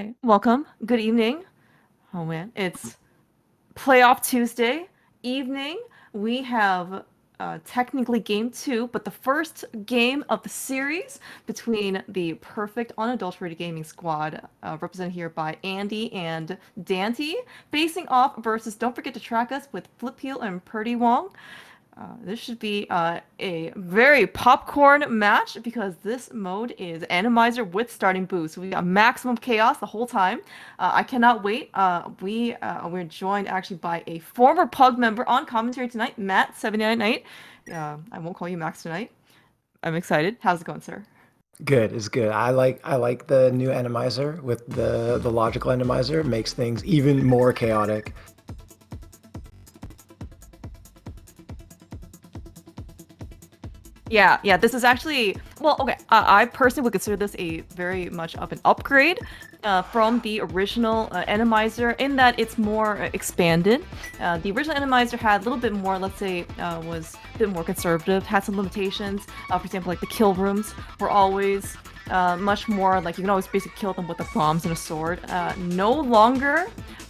Hi, welcome. Good evening. Oh man, it's playoff Tuesday evening. We have technically game two, but the first game of the series between the perfect unadulterated gaming squad, represented here by Andy and Daaanty, facing off versus Don't Forget to Track Us with Flipheal and prdwong. This should be a very popcorn match because this mode is Enemizer with starting boost. So we got maximum chaos the whole time. I cannot wait. We're joined actually by a former Pug member on commentary tonight, Matt 79 Night. I won't call you Max tonight. I'm excited. How's it going, sir? Good, it's good. I like the new Enemizer with the logical Enemizer. It makes things even more chaotic. Yeah. This is actually well, okay. I personally would consider this a very much of an upgrade from the original Enemizer in that it's more expanded. The original Enemizer had a little bit more, let's say, was a bit more conservative, had some limitations. For example, like the kill rooms were always much more like you can always basically kill them with the bombs and a sword. No longer.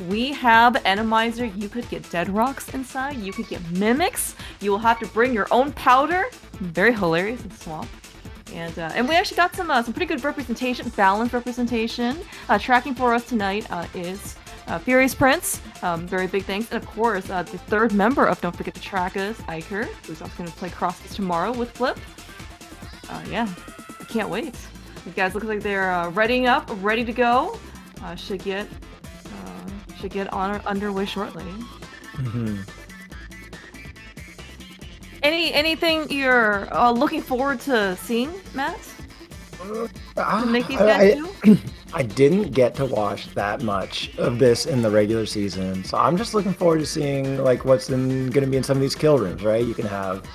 We have Enemizer. You could get dead rocks inside. You could get mimics. You will have to bring your own powder. Very hilarious and swamp. And we actually got some pretty good representation, balanced representation. Tracking for us tonight is Furious Prince. Very big thanks. And of course, the third member of Don't Forget to Track Us, Iker, who's also going to play Crosses tomorrow with Flip. Yeah, I can't wait. These guys look like they're readying up, ready to go. Should get on underway shortly. hmm Anything you're looking forward to seeing, Matt? To make these guys I, do? I didn't get to watch that much of this in the regular season, so I'm just looking forward to seeing like what's going to be in some of these kill rooms. Right? You can have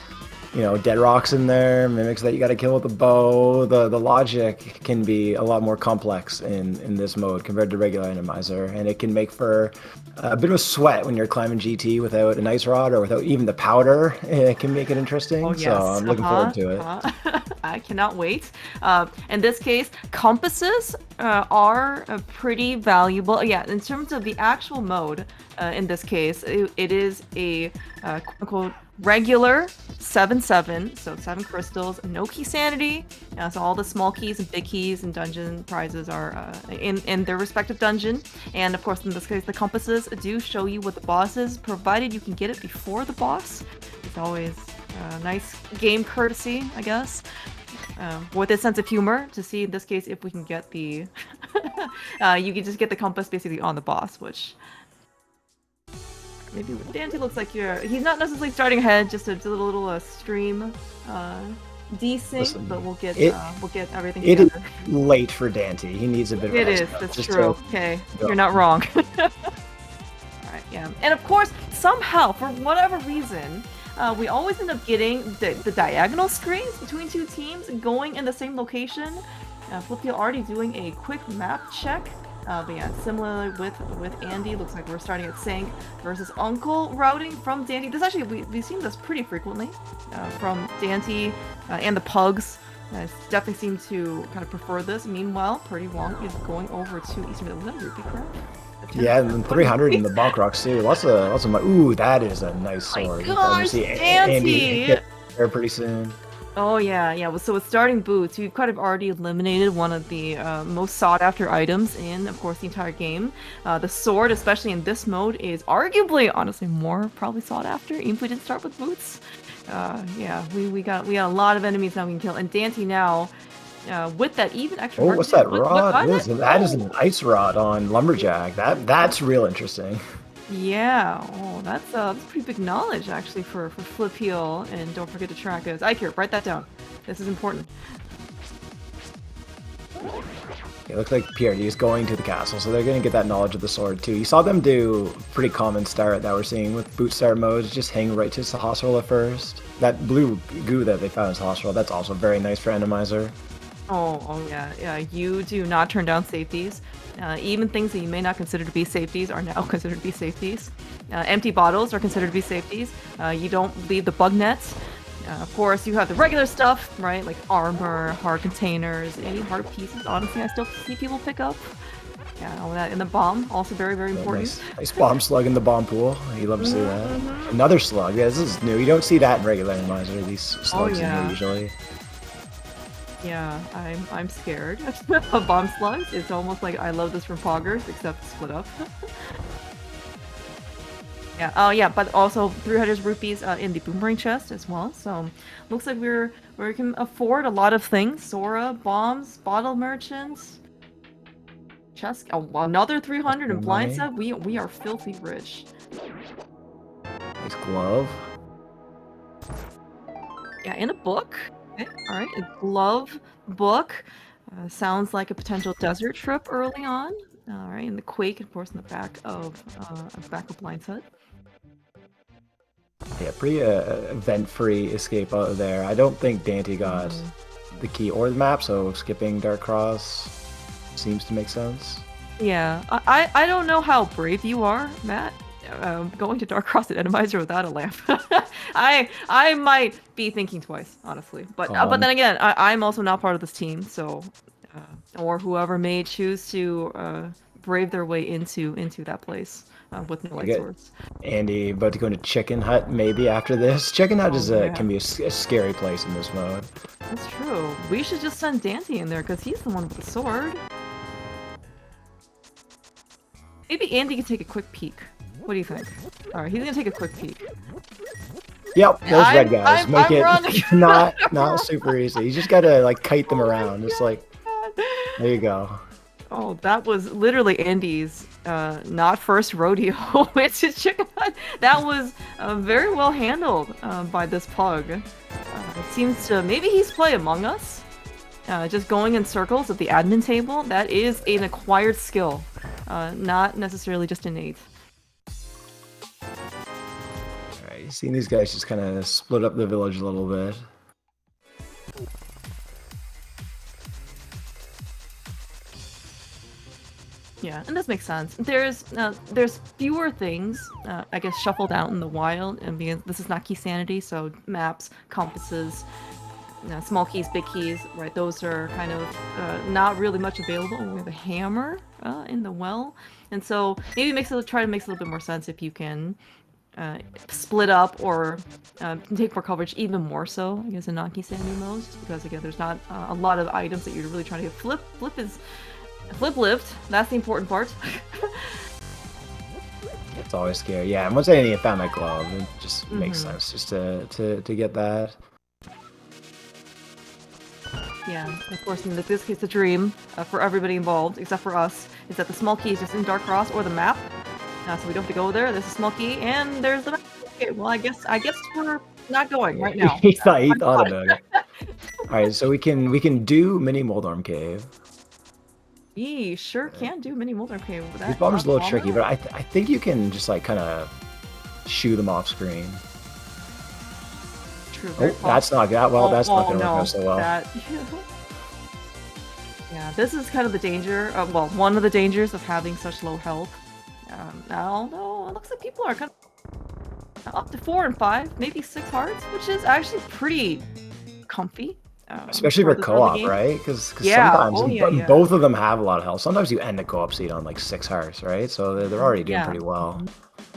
dead rocks in there, mimics that you got to kill with a bow. The logic can be a lot more complex in this mode compared to regular Enemizer, and it can make for a bit of a sweat when you're climbing GT without an ice rod or without even the powder. It can make it Oh interesting, so yes, I'm looking forward to it. I cannot wait. In this case, compasses are pretty valuable. Yeah, in terms of the actual mode, in this case, it is a quote unquote regular 7/7, so 7 crystals, no key sanity. So all the small keys and big keys and dungeon prizes are in their respective dungeon. And of course, in this case, the compasses do show you what the boss is, provided you can get it before the boss. It's always nice game courtesy, I guess. With a sense of humor to see in this case if we can get the you can just get the compass basically on the boss, which maybe Daaanty looks like he's not necessarily starting ahead, just a little stream desync, Listen, but it we'll get everything it is together. late for Dante. He needs a bit of It rest is, now, that's just true. to Okay, go. you're not wrong. Alright, yeah. And of course, somehow, for whatever reason, we always end up getting the diagonal screens between two teams going in the same location. Flipheal already doing a quick map check. But yeah, similarly with Andy, looks like we're starting at Sank versus Uncle routing from Daaanty. This actually, we've seen this pretty frequently from Daaanty and the Pugs. Definitely seem to kind of prefer this. Meanwhile, prdwong is going over to Eastern Middle. Was that a Ruby Crown? Yeah, and then 300 in the bonk rocks too. Lots of money. Ooh, that is a nice sword. Oh my gosh, Andy Daaanty! get there pretty soon. Oh yeah. Well, so with starting boots, you kind of already eliminated one of the most sought-after items in, of course, the entire game. The sword, especially in this mode, is arguably, honestly, more probably sought after, even if we didn't start with boots. Yeah, we got a lot of enemies now we can kill, and Daaanty now, with that even extra. Oh, heart what's chip- that rod? what What is it? That is an ice rod on Lumberjack. That's real interesting. Yeah, oh, that's pretty big knowledge actually for Flipheal, and don't forget to track us. Iker, write that down. This is important. It looks like PRD is going to the castle, so they're going to get that knowledge of the sword too. You saw them do pretty common start that we're seeing with boot start modes, just hang right to Sahasrahla first. That blue goo that they found in Sahasrahla, that's also very nice for Enemizer. Oh yeah. You do not turn down safeties. Even things that you may not consider to be safeties are now considered to be safeties. Empty bottles are considered to be safeties. You don't leave the bug nets. Of course, you have the regular stuff, right? Like armor, hard containers, any hard pieces. Honestly, I still see people pick up. Yeah, all that. And the bomb, also very, very Yeah, important. nice bomb slug in the bomb pool. You love to see that. Another slug. Yeah, this is new. You don't see that in regular Enemizer. These slugs in here usually. Yeah, I'm scared of bomb slugs. It's almost like I love this from Poggers, except split up. Yeah. Oh, yeah. But also 300 rupees in the boomerang chest as well. So looks like we can afford a lot of things. Sora, bombs, bottle merchants, chest. Oh, another 300 in blind Money. stuff. We are filthy rich. Nice glove. Yeah, and a book. Okay, all right, a glove book. Sounds like a potential desert trip early on. All right, and the quake, of course, in the back of Blind's Hut. Yeah, pretty event-free escape out of there. I don't think Daaanty got the key or the map, so skipping Dark Cross seems to make sense. Yeah, I don't know how brave you are, Matt. Going to Dark Cross at Enemizer without a lamp. I might be thinking twice, honestly. But then again, I'm also not part of this team, so or whoever may choose to brave their way into that place with no light swords. Andy about to go into Chicken Hut maybe after this. Chicken Hut is can be a scary place in this mode. That's true. We should just send Daaanty in there because he's the one with the sword. Maybe Andy can take a quick peek. What do you think? Alright, he's gonna take a quick peek. Yep, those red guys make it not super easy. You just gotta like kite them around. Just like there you go. Oh, that was literally Andy's not first rodeo into Chicken Hut. That was very well handled by this pug. It seems to maybe he's played Among Us. Just going in circles at the admin table. That is an acquired skill, not necessarily just innate. Alright, seeing these guys just kind of split up the village a little bit. Yeah, and this makes sense. There's fewer things, I guess, shuffled out in the wild, and because this is not key sanity, so maps, compasses, small keys, big keys, right? Those are kind of not really much available. We have a hammer in the well, and so maybe try to make a little bit more sense if you can split up or take more coverage, even more so, I guess, in non-key sanity modes, because again, there's not a lot of items that you're really trying to get. Flip lived. That's the important part. It's always scary. Yeah, and once I found that glove, it just makes sense just to get that. Yeah, of course, in this case, the dream for everybody involved, except for us, is that the small key is just in Dark Cross or the map. So we don't have to go there. There's a small key, and there's the map. Okay, well, I guess we're not going right now. he thought about it. All right, so we can do mini Moldorm Cave. We sure can do mini Moldorm Cave with that. These bombs are a little tricky, but I think you can just like kind of shoo them off screen. True. Oh, that's not that well. That's not going to work out so well. Yeah, this is kind of the danger. Well, one of the dangers of having such low health. Although it looks like people are kind of up to 4 and 5, maybe 6 hearts, which is actually pretty comfy. Especially for co-op, right? Because sometimes both of them have a lot of health. Sometimes you end the co-op seat on like 6 hearts, right? So they're already doing pretty well.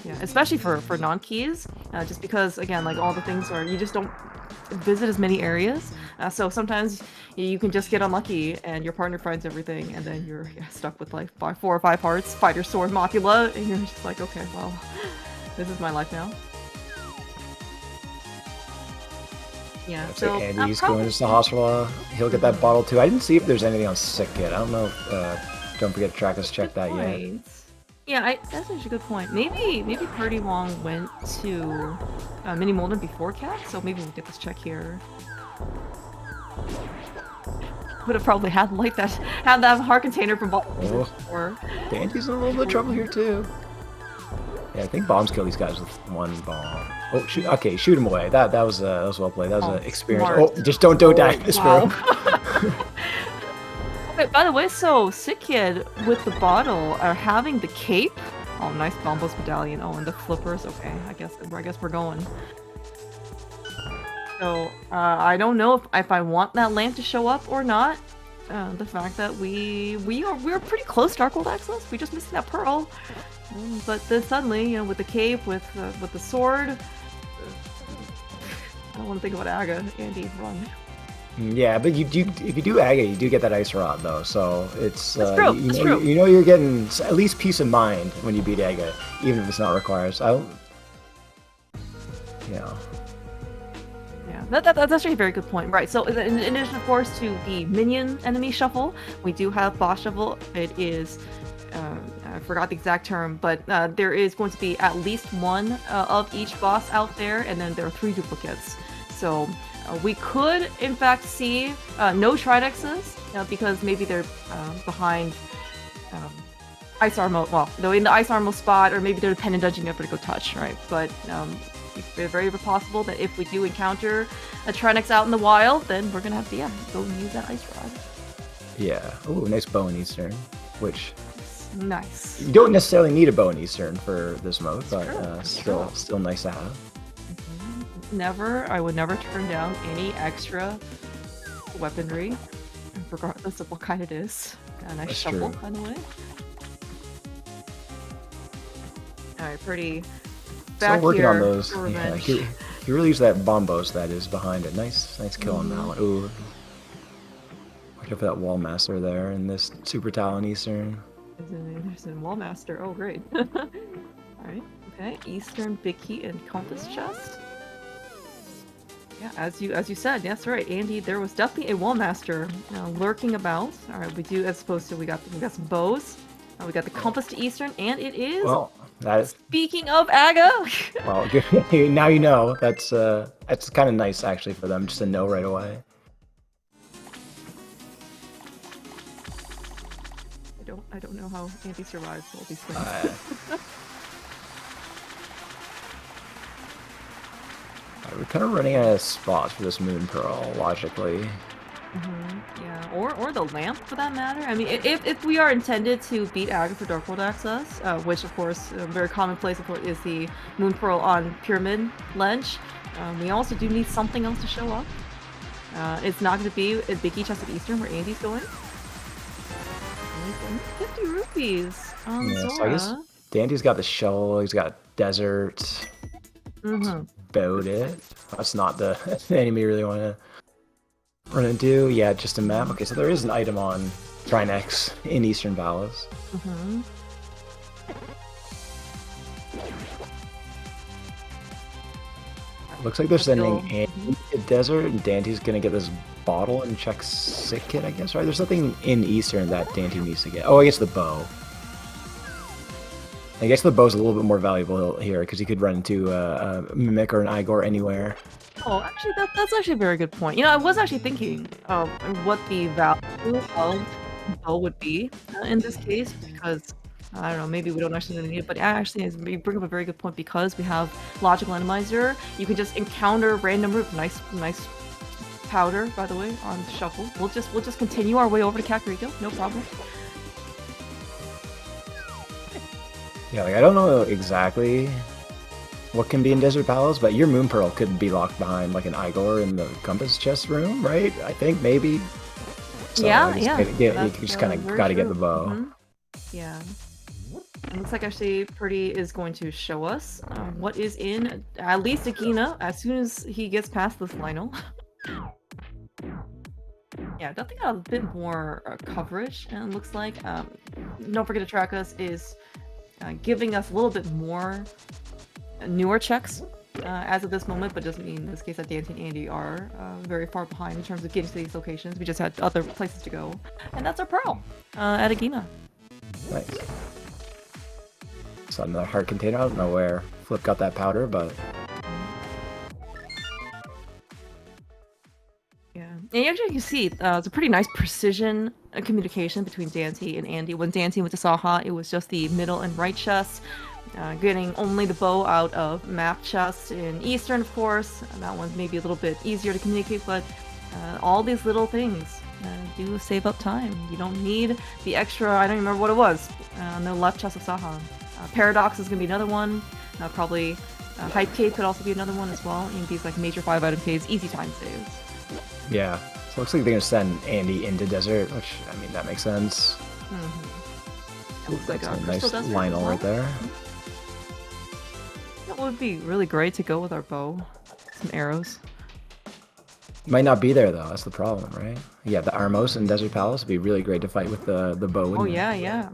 Yeah, especially for non-keys, just because again, like all the things are, you just don't visit as many areas. So sometimes you can just get unlucky and your partner finds everything, and then you're stuck with like 4 or 5 hearts, fighter sword, Mocula, and you're just like, okay, well, this is my life now. Yeah, so Andy's going to the hospital. He'll get that bottle too. I didn't see if there's anything on Sick Kid. I don't know if don't forget to track us check that yet. Yeah, that's actually a good point. Maybe prdwong went to Mini Molden before Cat, so maybe we'll get this check here. Would have probably had like that heart container from before. Daaanty's in a little bit of trouble here too. Yeah, I think bombs kill these guys with 1 bomb. Oh, shoot! Okay, shoot him away. That was well played. That was an experience. Smart. Oh, just don't die in this room. Okay, by the way, so Sick Kid with the bottle are having the cape. Oh, nice Bombos medallion. Oh, and the flippers. Okay, I guess we're going. So I don't know if I want that lamp to show up or not. the fact that we're pretty close to Dark World access. We just missing that pearl. But then suddenly, with the cape, with the sword, I don't want to think about Aga. Andy, run. Yeah, but if you do Aga, you do get that ice rod though, so it's That's true. you, That's know, true. you know you're getting at least peace of mind when you beat Aga, even if it's not required. So yeah. Yeah, that's actually a very good point. Right, so in addition, of course, to the minion enemy shuffle, we do have boss shuffle. It is, I forgot the exact term, but there is going to be at least one of each boss out there, and then there are 3 duplicates. So we could, in fact, see no Tridexes, because maybe they're behind Ice Armor, well, they're in the Ice Armor spot, or maybe they're the pendant dungeon you have to go touch, right? But it's very possible that if we do encounter a Trinex out in the wild, then we're gonna have to, go and use that Ice Rod. Yeah. Ooh, nice bow and Eastern, which Nice. you don't necessarily need a bow and Eastern for this mode, but true. still nice to have. I would never turn down any extra weaponry, regardless of what kind it is. A nice That's shuffle, true. by the way. Alright, pretty. Back Still working here on those. for Yeah, revenge. he really used that bombos that is behind it. Nice kill on that one. Ooh. Watch out for that wall master there in this Super Talon Eastern. There's a Wallmaster. Oh, great. Alright, okay. Eastern, Big Key, and Compass Chest. Yeah, as you said, that's right, Andy. There was definitely a Wallmaster lurking about. All right, we do, as opposed to we got some bows. We got the compass to Eastern, and it is. Well, that is. Speaking of Aga. Well, good. Now you know. That's kind of nice actually for them just to know right away. I don't know how Andy survives all these things. We're kind of running out of spots for this Moon Pearl, logically. Yeah, or the lamp for that matter. I mean, if we are intended to beat Aga for Dark World access, which of course very commonplace is the Moon Pearl on Pyramid Ledge, we also do need something else to show up. It's not going to be a Biggie Chest of Eastern where Andy's going. 50 rupees. Yeah, Zora. so I guess Dandy's got the shovel. He's got desert. That's about it. That's not the enemy you really want to run into. Yeah, just a map. Okay, so there is an item on Trinex in Eastern Palace. Looks like they're sending Andy to desert, and Dante's gonna get this bottle and check sick kit, I guess, right? There's something in Eastern that Dante needs to get. Oh, I guess the bow. I guess the bow's a little bit more valuable here because you could run into a Mimic or an Igor anywhere. Oh, actually, that's actually a very good point. You know, I was actually thinking of what the value of the bow would be in this case, because I don't know, maybe we don't actually need it, but actually, you bring up a very good point because we have logical Enemizer. You can just encounter random root. Nice powder, by the way, on shuffle. We'll just continue our way over to Kakariko. No problem. Yeah, like I don't know exactly what can be in Desert Palace, but your Moon Pearl could be locked behind like an Igor in the Compass Chest room, right? I think maybe. So Yeah. You just kind of got to get the bow. Yeah. It looks like actually Purdy is going to show us what is in at least Agina as soon as he gets past this Lionel. Yeah, definitely got a bit more coverage, and it looks like Don't Forget to Track Us is giving us a little bit more newer checks as of this moment, but doesn't mean in this case that Daaanty and Andy are very far behind in terms of getting to these locations. We just had other places to go, and that's our Pearl at Agina. Nice. So another heart container. I don't know where Flip got that powder, but yeah, and actually you can see it's a pretty nice precision communication between Daaanty and Andy. When Daaanty went to Saha, it was just the middle and right chest, getting only the bow out of map chest in Eastern, of course. That one's maybe a little bit easier to communicate, but all these little things do save up time. You don't need the extra, I don't even remember what it was, on the left chest of Saha. Paradox is going to be another one. Probably Hype Cave could also be another one as well. In these like major 5-item caves, easy time saves. yeah. So it looks like they're gonna send Andy into desert, which I mean that makes sense. It looks like a That's a crystal nice desert Lionel as well. right there. That would be really great to go with our bow. Some arrows. Might not be there though. That's the problem, right? Yeah, the Armos and Desert Palace would be really great to fight with the bow. Oh wouldn't it? yeah.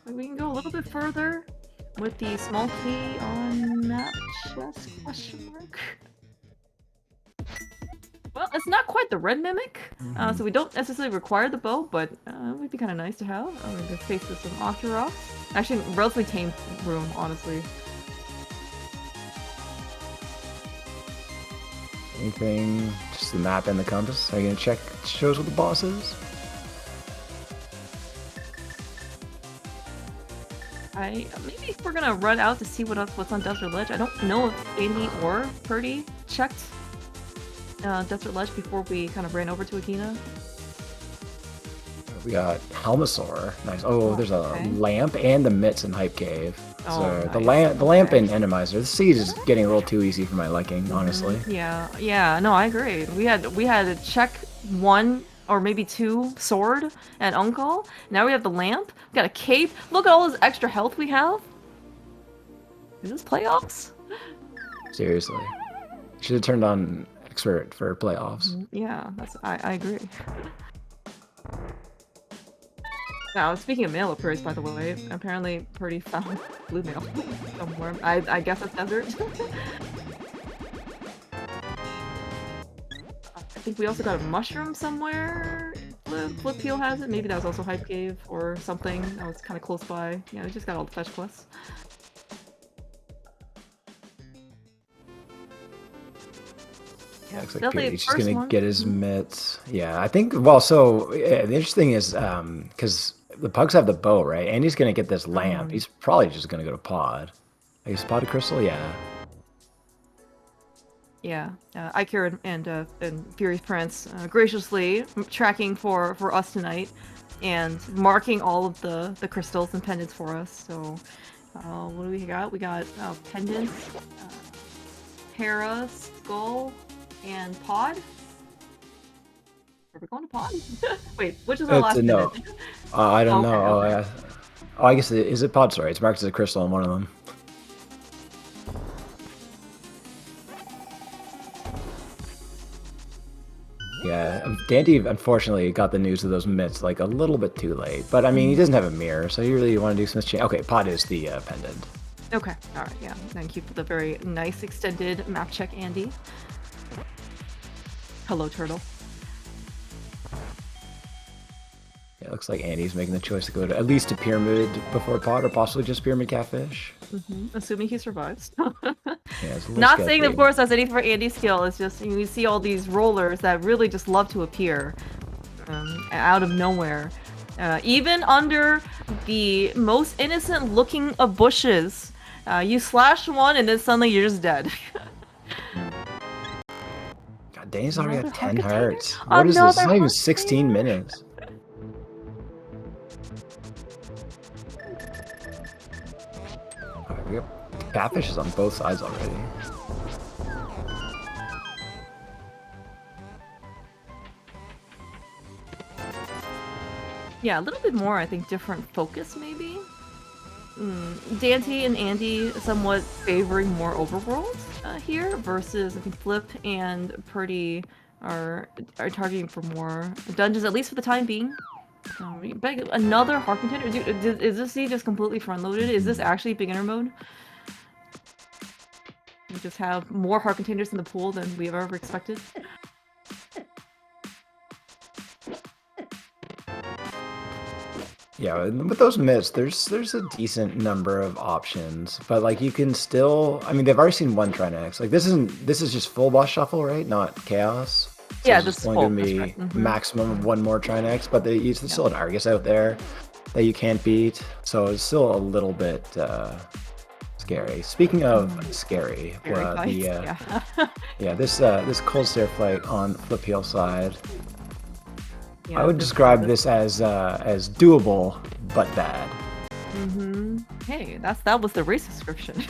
We can go a little bit further with the small key on map chest question mark. Well, it's not quite the red mimic, so we don't necessarily require the bow, but it would be kind of nice to have. I'm going to face with some Octoroks. Actually, relatively tame room, honestly. Anything? Just the map and the compass. Are you gonna check shows what the boss is? Maybe if we're gonna run out to see what's on Desert Ledge. I don't know if Andy or Purdy checked Desert Ledge before we kind of ran over to Agina. We got Helmasaur. Nice. Oh, there's a okay. lamp and the mitts in Hype Cave. Oh, So the nice. lamp in Enemizer. The siege is getting a little too easy for my liking, honestly. Yeah. No, I agree. We had to check 1 or maybe 2 sword and Uncle. Now we have the lamp. We got a cape. Look at all this extra health we have. Is this playoffs? Seriously. Should have turned on expert for playoffs. Yeah, I agree. Now, speaking of mail appears, by the way, apparently Purdy found blue mail somewhere. I guess it's desert. I think we also got a mushroom somewhere. Flipheal has it. Maybe that was also Hype Cave or something. That was kind of close by. Yeah, we just got all the fetch quests. Yeah, looks like Definitely Peach is first gonna one. get his mitts. Yeah, I think. Well, so the interesting is because the pugs have the bow, right? And he's gonna get this lamp. He's probably just gonna go to pod. I guess pod to crystal. Yeah. Yeah, Ikir and Furious Prince graciously tracking for us tonight, and marking all of the crystals and pendants for us. So, what do we got? We got pendants, Hera, skull, and pod. Are we going to pod? Wait, which is our last no. pendant? I don't Okay, know. Oh, okay. yeah. Oh, I guess is it pod? Sorry, it's marked as a crystal on one of them. Yeah, Daaanty unfortunately got the news of those mitts like a little bit too late. But I mean, he doesn't have a mirror, so you really want to do some change. Okay, pod is the pendant. Okay, alright, yeah. Thank you for the very nice extended map check, Andy. Hello, turtle. Yeah, it looks like Andy's making the choice to go to at least to pyramid before pod, or possibly just pyramid catfish. Assuming he survives. Yeah, it's a little Not sketchy. saying, of course, that's anything for Andy's skill. It's just you see all these rollers that really just love to appear out of nowhere, even under the most innocent looking of bushes. You slash one and then suddenly you're just dead. God, Danny's already Another got 10 heart hearts. container? What is this? It's not Another even heart 16 container? minutes. Alright, we got catfishes on both sides already. Yeah, a little bit more, I think, different focus, maybe. Daaanty and Andy somewhat favoring more overworld here, versus I think Flip and Purdy are targeting for more dungeons, at least for the time being. But another heart container? Dude, is this just completely front loaded? Is this actually beginner mode? We just have more heart containers in the pool than we have ever expected. Yeah, with those mitts, there's a decent number of options, but like you can still. I mean, they've already seen one Trinex. Like this is just full boss shuffle, right? Not chaos. So Yeah, there's this only full, gonna be that's right. maximum of one more Trinex, but there's still an Argus out there that you can't beat. So it's still a little bit scary. Speaking of scary, this cold stare fight on Flipheal side. Yeah, I would describe this as doable but bad. Hey, that was the race description.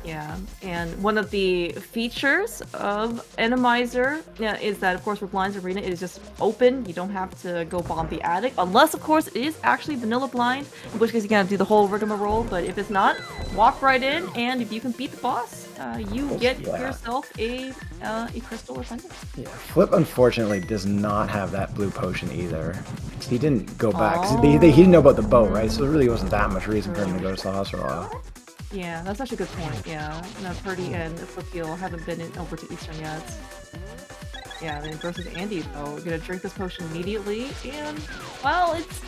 Yeah, and one of the features of Enemizer is that, of course, with Blinds Arena, it is just open. You don't have to go bomb the attic, unless, of course, it is actually vanilla blind, in which case you gotta do the whole rigmarole. But if it's not, walk right in, and if you can beat the boss, you get yourself a crystal or something. Yeah, Flip unfortunately does not have that blue potion either. He didn't go back. 'Cause he didn't know about the bow, right? So there really wasn't that much reason for him to go to the hospital. Yeah, that's actually a good point. Yeah, no, Purdy and Flipheal haven't been over to Eastern yet. Yeah, then versus Andy though, we're gonna drink this potion immediately, and well, it's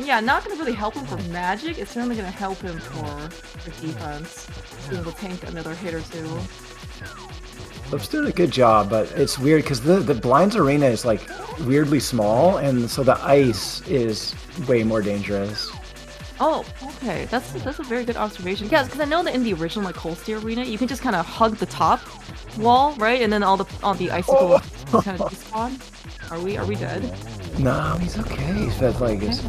yeah, not gonna really help him for magic. It's certainly gonna help him for defense, being able to tank another hit or two. Flip's doing a good job, but it's weird because the Blinds Arena is like weirdly small, and so the ice is way more dangerous. Oh, okay. That's a very good observation. Yeah, because I know that in the original like Holstein Arena, you can just kind of hug the top wall, right? And then all the icicles kind of despawn. Are we dead? No, he's okay. He's like it's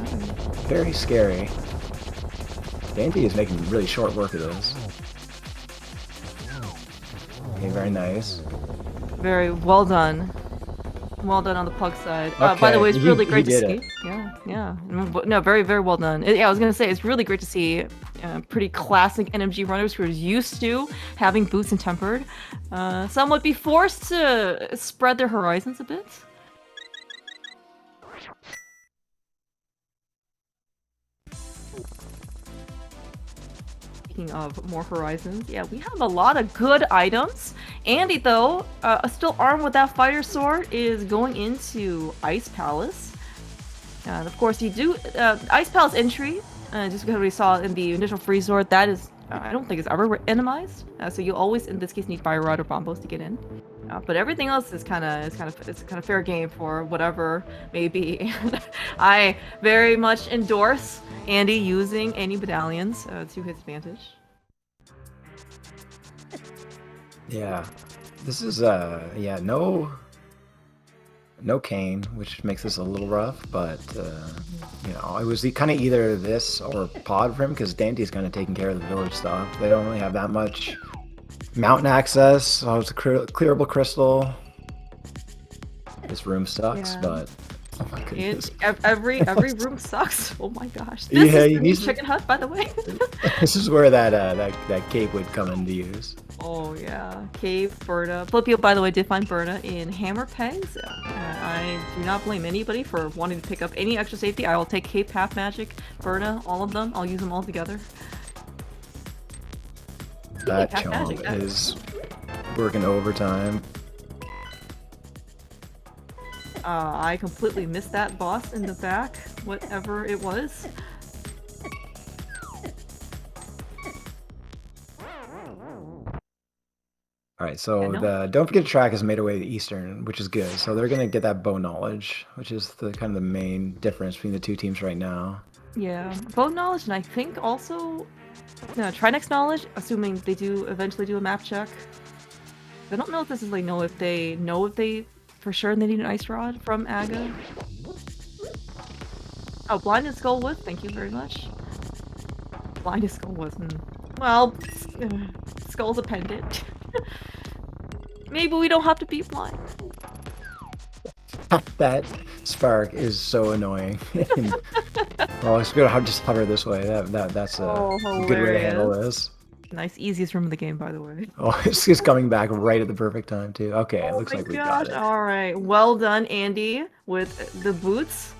very scary. Daaanty is making really short work of this. Okay, very nice. Very well done. Well done on the Pug side. Okay, by the way, it's really great to did see. it. Yeah. No, very, very well done. Yeah, I was gonna say it's really great to see pretty classic NMG runners who are used to having boots and tempered. Some would be forced to spread their horizons a bit. Speaking of more horizons, yeah, we have a lot of good items. Andy, though, still armed with that fighter sword, is going into Ice Palace. And of course, you do Ice Palace entry, just because we saw in the initial free sword, that is, I don't think it's ever enemized. So you always, in this case, need fire rod or bombos to get in. But everything else is kind of fair game for whatever may be. And I very much endorse Andy using any medallions to his advantage. Yeah, this is yeah, no cane, which makes this a little rough, but you know, it was kind of either this or pod for him because Daanty's kind of taking care of the village stuff. They don't really have that much mountain access, so it's a clearable crystal. This room sucks, but oh my goodness. Every room sucks. Oh my gosh. This is the chicken hut, by the way. This is where that cape would come into use. Oh yeah, cave, Berta. Flipheal, by the way, did find Berta in hammer pegs. I do not blame anybody for wanting to pick up any extra safety. I will take cape, half magic, Berta, all of them. I'll use them all together. That chomp is working overtime. I completely missed that boss in the back, whatever it was. Alright, so the Don't Forget to Track has made a way to Eastern, which is good. So they're gonna get that bow knowledge, which is the kind of the main difference between the two teams right now. Yeah, bow knowledge, and I think also try next knowledge, assuming they do eventually do a map check. I don't know if this is like if they for sure they need an ice rod from Aga. Oh, blinded Skullwood, thank you very much. Blinded Skullwood, well, Skull's a pendant. Maybe we don't have to be blind. That spark is so annoying. Well, it's good. I'll just hover this way. That's a good way to handle this. Nice, easiest room in the game, by the way. Oh, it's just coming back right at the perfect time too. Okay, it looks like we got it. All right, well done, Andy, with the boots.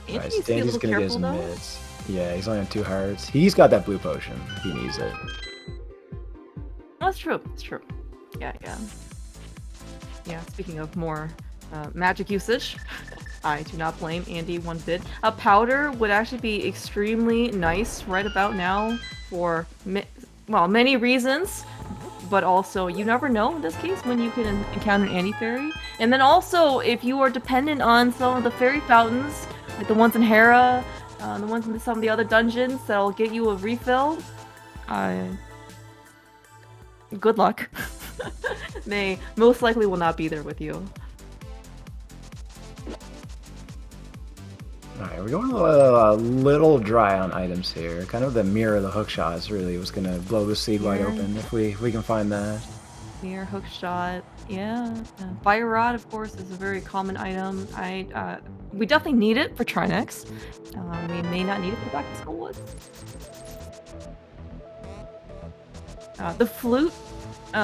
Alright, so Dandy's gonna get his mids. Yeah, he's only on 2 hearts. He's got that blue potion. He needs it. That's true. It's true. Yeah. Speaking of more magic usage, I do not blame Andy one bit. A powder would actually be extremely nice right about now for many reasons, but also you never know in this case when you can encounter an anti-fairy. And then also if you are dependent on some of the fairy fountains, like the ones in Hera, the ones in some of the other dungeons that'll get you a refill, good luck. They most likely will not be there with you. Alright, we're going a little dry on items here. Kind of the mirror of the hook shots really was gonna blow the seed wide open if we can find that. Mirror, hook shot, yeah. Fire rod, of course, is a very common item. We definitely need it for Trinex. We may not need it for back to school ones. The flute,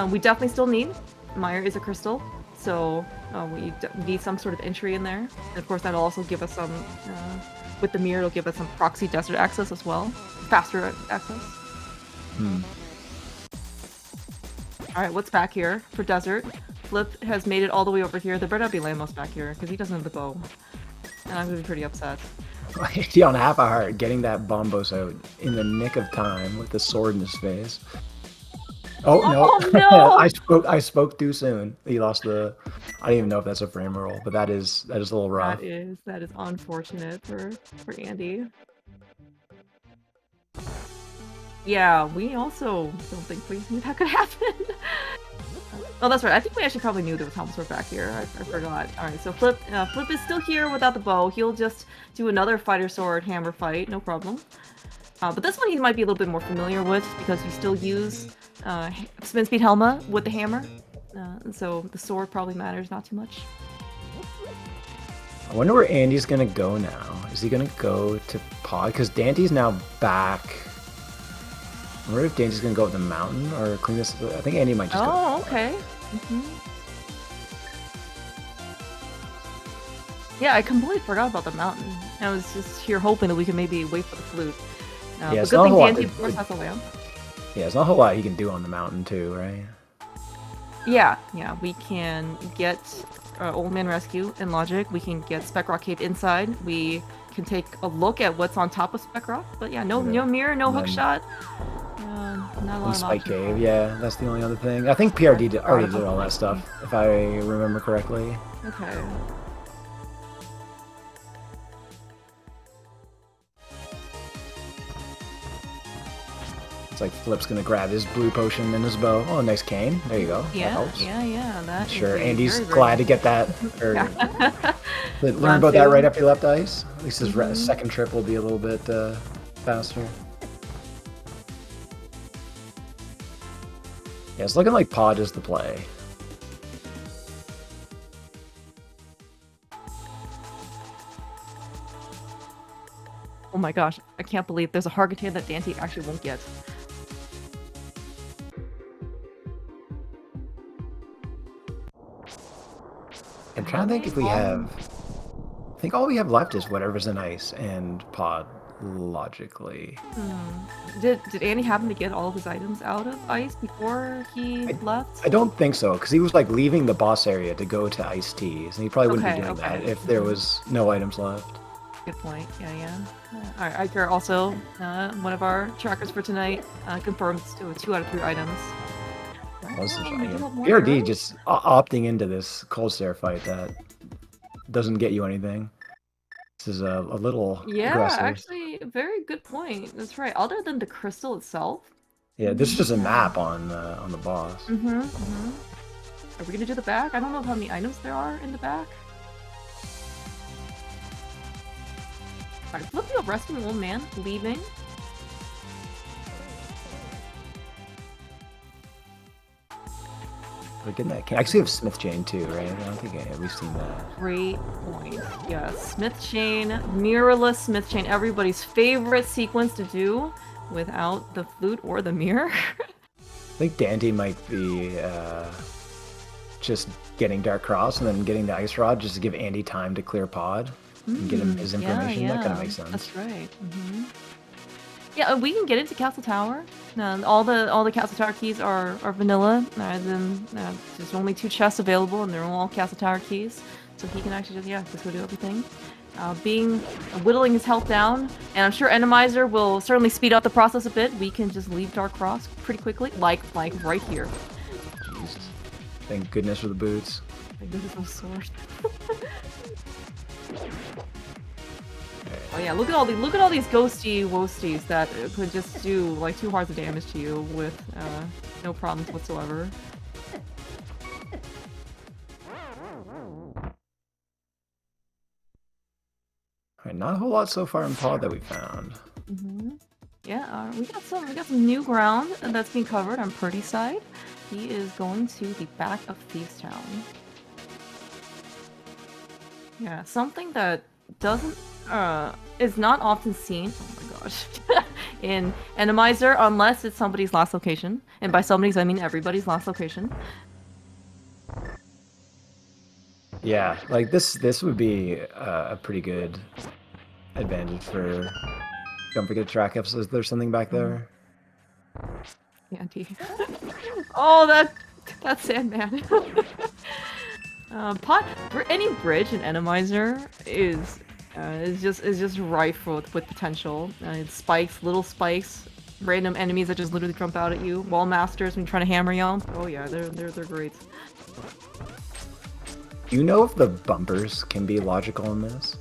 we definitely still need. Meyer is a crystal, so we need some sort of entry in there. And of course, that'll also give us some, with the mirror, it'll give us some proxy desert access as well. Faster access. Alright, what's back here for desert? Flip has made it all the way over here. There better not be Lamos back here, because he doesn't have the bow. And I'm gonna be pretty upset. He on half a heart, getting that bombos out in the nick of time with the sword in his face. Oh no! I spoke too soon. He lost the. I don't even know if that's a frame roll, but that is a little rough. That is unfortunate for Andy. Yeah, we also don't think we knew that could happen. Oh, that's right. I think we actually probably knew there was helm sword back here. I forgot. All right, so Flip is still here without the bow. He'll just do another fighter sword hammer fight, no problem. But this one he might be a little bit more familiar with because you still use spin speed Helma with the hammer. So the sword probably matters not too much. I wonder where Andy's gonna go now. Is he gonna go to Pod? Because Daanty's now back. I wonder if Daanty's gonna go up the mountain or clean this. I think Andy might just go. Oh, okay. Yeah, I completely forgot about the mountain. I was just here hoping that we could maybe wait for the flute. Yeah, but it's good not thing a whole lot. Daaanty, of course, has a lamp. Yeah, there's not a whole lot he can do on the mountain too, right? Yeah, we can get Old Man Rescue and Logic. We can get Spec Rock Cave inside. We can take a look at what's on top of Spec Rock. But yeah, no mirror, no hook shot. Not a lot of Spike options. Cave, yeah, that's the only other thing. I think PRD already did all that stuff, if I remember correctly. Okay. It's like Flip's gonna grab his blue potion and his bow. Oh, nice cane. There you go. Yeah, that helps. yeah. That Sure, is Andy's very, very glad to get that. Or learn about that right after he left ice. At least his second trip will be a little bit faster. Yeah, it's looking like Pod is the play. Oh my gosh, I can't believe there's a Hargatan that Daaanty actually won't get. I'm trying to think if we have. I think all we have left is whatever's in ice and Pod, logically. Did Andy happen to get all of his items out of ice before he left? I don't think so, because he was like leaving the boss area to go to Ice Teas, and he probably wouldn't be doing that if there was no items left. Good point. Yeah. Alright, Iker also, one of our trackers for tonight, confirms to 2 out of 3 items. PRD just opting into this cold stare fight that doesn't get you anything. This is a little aggressive. Actually, very good point. That's right. Other than the crystal itself. Yeah, this is just a map on the boss. Are we gonna do the back? I don't know how many items there are in the back. Alright, Flipheal rescuing old man, leaving. We're getting that. I actually have Smith Chain too, right? I don't think we've seen that. Great point. Yeah, Smith Chain, mirrorless Smith Chain, everybody's favorite sequence to do without the flute or the mirror. I think Daaanty might be just getting Dark Cross and then getting the Ice Rod just to give Andy time to clear Pod and get him his information. That kind of makes sense. That's right. Yeah, we can get into Castle Tower. All the Castle Tower keys are vanilla. There's only 2 chests available, and they're all Castle Tower keys. So he can actually just go do everything. Whittling his health down, and I'm sure Enemizer will certainly speed up the process a bit. We can just leave Dark Cross pretty quickly, like right here. Jeez. Thank goodness for the boots. Thank goodness for the sword. Oh yeah, look at all these ghosty woasties that could just do like 2 hearts of damage to you with no problems whatsoever. Alright, not a whole lot so far in pod that we found. Yeah, we got some new ground that's being covered on Purdy's side. He is going to the back of Thieves Town. Yeah, something that doesn't is not often seen. Oh my gosh. In Enemizer, unless it's somebody's last location. And by somebody's I mean everybody's last location. Yeah, like this would be a pretty good advantage for. Don't forget to track if there's something back there. Daaanty. Oh, that's Sandman. Any bridge in Enemizer is just rife with potential. It's spikes, little spikes, random enemies that just literally jump out at you. Wall masters when you're trying to hammer you. Oh yeah, they're great. Do you know if the bumpers can be logical in this?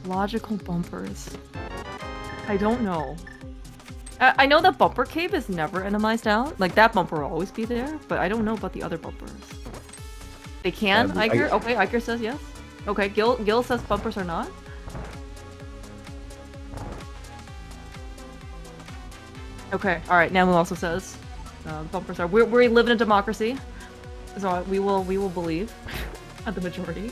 Logical bumpers. I don't know. I know that bumper cave is never enemized out. Like that bumper will always be there, but I don't know about the other bumpers. They can, Iker? Okay, Iker says yes. Okay, Gil says bumpers are not. Okay, alright, Namu also says bumpers are. We live in a democracy, so we will believe at the majority.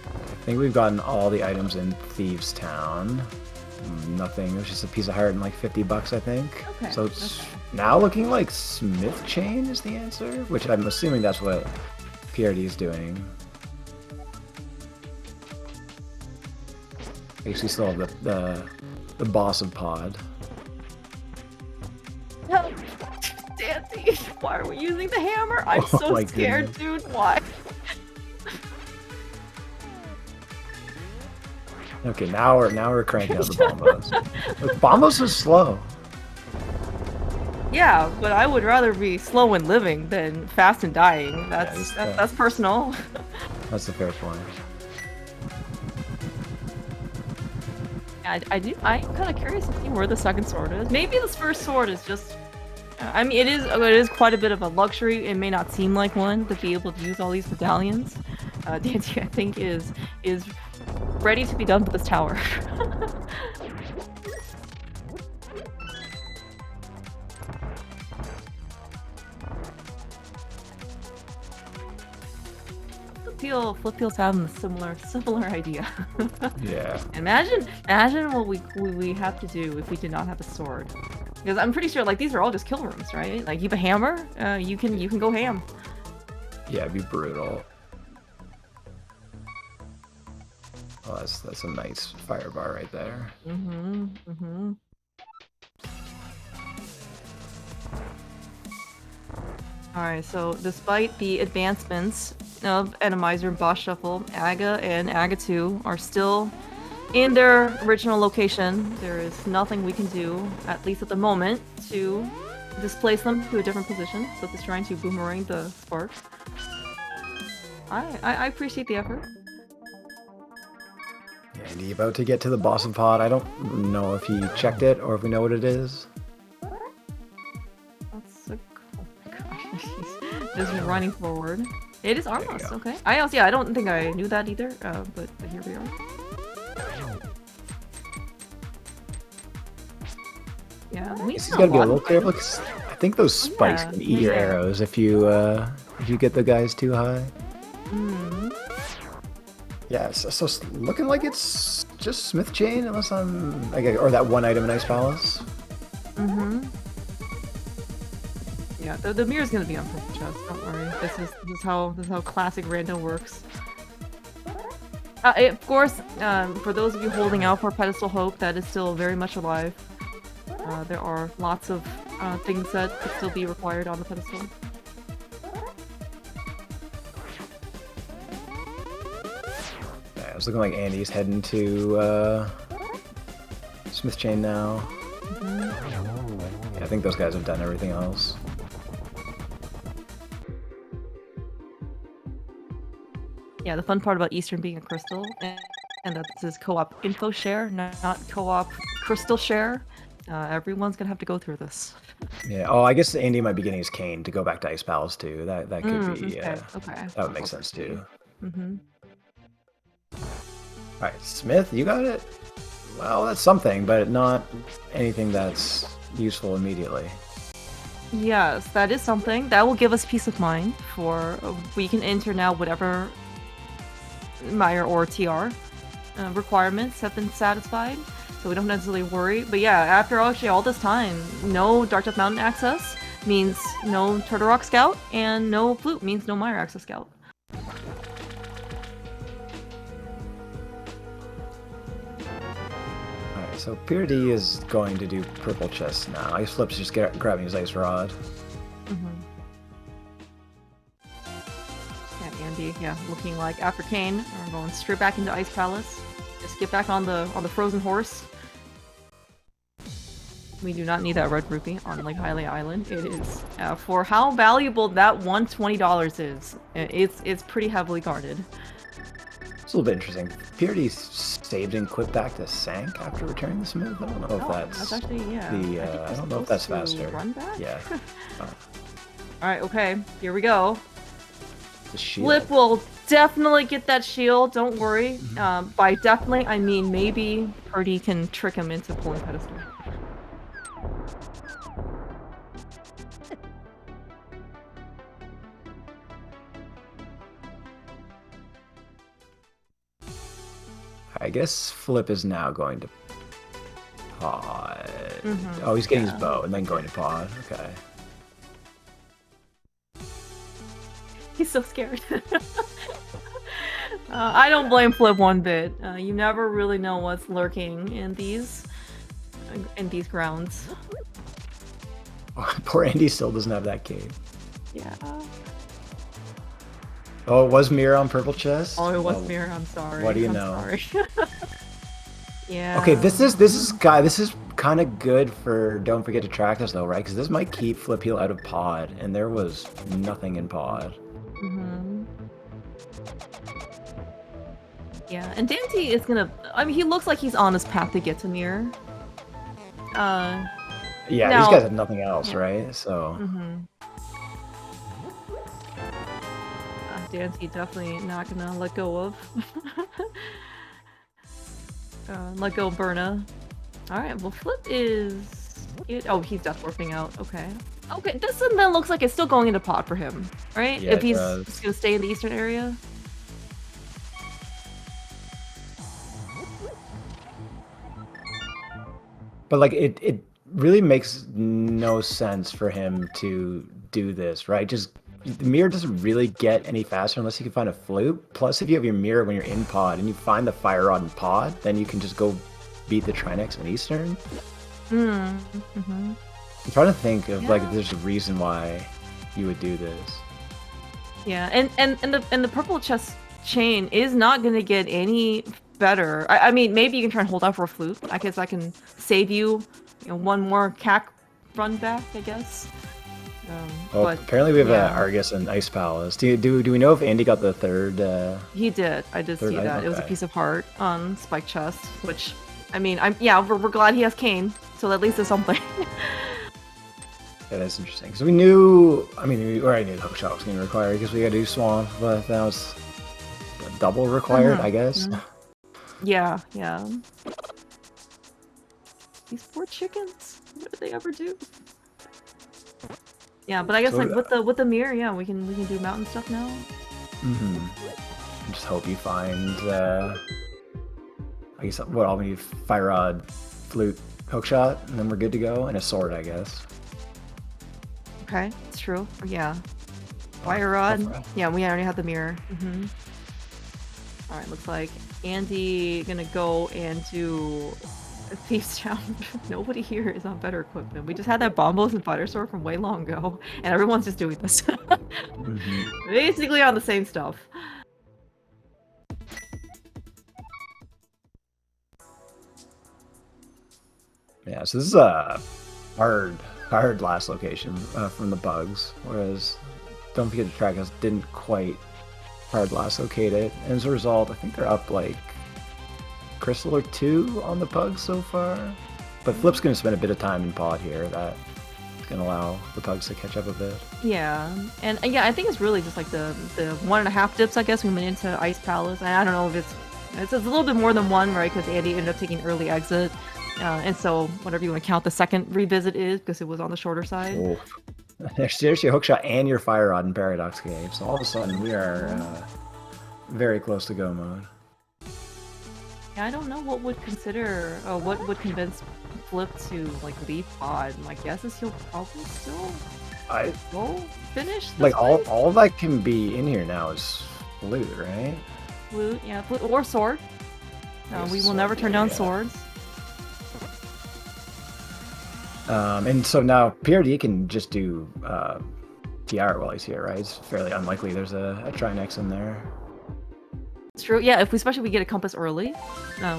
I think we've gotten all the items in Thieves Town. Nothing. It was just a piece of heart and like $50, I think. Okay. So it's now looking like Smith Chain is the answer, which I'm assuming that's what PRD is doing. I guess we still have the boss of pod. No, Daaanty, why are we using the hammer? I'm so scared, dude. Why? Okay, now we're cranking out the bombos. Look, bombos is slow. Yeah, but I would rather be slow and living than fast and dying. That's personal. That's a fair point. I'm kind of curious to see where the second sword is. Maybe this first sword is just. I mean, it is quite a bit of a luxury. It may not seem like one to be able to use all these medallions. Daaanty, I think, is ready to be done with this tower. Flipheal's having a similar idea. Yeah. Imagine what we have to do if we did not have a sword. Because I'm pretty sure like these are all just kill rooms, right? Like you have a hammer, you can go ham. Yeah, it'd be brutal. Oh, that's a nice fire bar right there. Alright, so despite the advancements of Enemizer and Boss Shuffle, Aga and Aga 2 are still in their original location. There is nothing we can do, at least at the moment, to displace them to a different position, such as trying to boomerang the sparks. I appreciate the effort. Yeah, and he's about to get to the boss of pod. I don't know if he checked it or if we know what it is. That's a... Oh my gosh, he's just running forward. It is Armos, okay. I don't think I knew that either, but here we are. Yeah, He's gotta be a little careful because I think those spikes can eat your arrows if you get the guys too high. Yeah, so looking like it's just Smith Chain, unless I'm or that one item in Ice Palace. Yeah, the mirror's gonna be on purple chest. Don't worry. This is how classic random works. Of course, for those of you holding out for Pedestal Hope, that is still very much alive. There are lots of things that could still be required on the pedestal. Yeah, it's looking like Andy's heading to Smith Chain now. Yeah, I think those guys have done everything else. Yeah, the fun part about Eastern being a crystal, and that this is co-op info share, not co-op crystal share. Everyone's gonna have to go through this. Yeah. Oh, I guess Andy might be getting his cane to go back to Ice Palace too. That could be. Okay. That would make sense too. All right, Smith, you got it. Well, that's something, but not anything that's useful immediately. Yes, that is something. That will give us peace of mind for we can enter now whatever Meyer or TR requirements have been satisfied, so we don't necessarily worry. But yeah, after actually all this time, no Dark Death Mountain access means no Turtle Rock Scout, and no Flute means no Meyer access Scout. Alright, so PRD is going to do purple chest now. Ice Flip's just grabbing his ice rod. Yeah, Andy, yeah, looking like after Kane, we're going straight back into Ice Palace. Just get back on the frozen horse. We do not need that red rupee on Lake Hylia Island. It is for how valuable that $120 is. It's pretty heavily guarded. It's a little bit interesting. PRD saved and quit back to Sank after returning the Smith. I don't know if that's actually, yeah. I don't know if that's faster. Run back? Yeah. Alright, okay. Here we go. The shield. Flip will definitely get that shield, don't worry. By definitely, I mean maybe Purdy can trick him into pulling pedestal. I guess Flip is now going to pod. Oh, he's getting his bow and then going to pod. Okay. He's so scared. I don't blame Flip one bit. You never really know what's lurking in these grounds. Poor Andy still doesn't have that cape. Yeah. Oh, it was Mirror on purple chest? Oh, it was Mirror. I'm sorry. What do you I'm know? Sorry. Yeah. Okay, this is kind of good for don't forget to track us though, right? Because this might keep Flipheal out of pod, and there was nothing in pod. Yeah, and Daaanty is gonna. I mean, he looks like he's on his path to get to Mirror. Yeah, now, these guys have nothing else, right? So. Daaanty definitely not gonna let go of. Let go of Berna. Alright, well Flip is... Oh, he's death warping out. Okay. Okay, this then looks like it's still going into pod for him, right? Yeah, if he's just gonna stay in the eastern area. But like, it really makes no sense for him to do this, right? Just the mirror doesn't really get any faster unless you can find a flute. Plus, if you have your mirror when you're in pod and you find the fire rod in pod, then you can just go beat the Trinex in Eastern. I'm trying to think of like if there's a reason why you would do this. Yeah, and the purple chest chain is not gonna get any better. I mean, maybe you can try and hold out for a flute. I guess I can save you, one more CAC run back, I guess. Well, but apparently we have Argus and Ice Palace. Do we know if Andy got the third? He did. I did see that. Okay. It was a piece of heart on Spike Chest, which, I mean, we're glad he has Kane, so at least there's something. Yeah, that's interesting. Because we knew, we already knew the hook shot was going to require because we got to do Swamp, but that was double required, I guess. Yeah. These poor chickens. What did they ever do? Yeah, but I guess so, with the mirror, we can do mountain stuff now. Just hope you find I guess what all we need: fire rod, flute, hook shot, and then we're good to go, and a sword, I guess. Okay, it's true. Yeah, fire rod. Yeah, we already have the mirror. All right, looks like Andy gonna go and do Thieves Town. Nobody here is on better equipment. We just had that bombos and fighter sword from way long ago, and everyone's just doing this. Basically on the same stuff. Yeah, so this is a hard last location from the bugs, whereas Don't Forget to Track Us didn't quite hard last locate it, and as a result, I think they're up like crystal or 2 on the pugs so far. But Flip's going to spend a bit of time in pod here. That's going to allow the pugs to catch up a bit. Yeah, and I think it's really just like the 1.5 dips, I guess, we went into Ice Palace. I don't know if it's It's a little bit more than one, right? Because Andy ended up taking early exit. And so whatever you want to count the second revisit is, because it was on the shorter side. Oh. There's seriously a hookshot and your fire rod in Paradox Cave. So all of a sudden we are very close to go mode. Yeah, I don't know what would convince Flip to like leave pod. My guess is he'll probably still go finish. This Like all that can be in here now is flute, right? Flute, yeah, flute or sword. We will never turn down swords. And so now PRD can just do TR while he's here, right? It's fairly unlikely there's a Trinex in there. It's true. Yeah, especially if we get a compass early,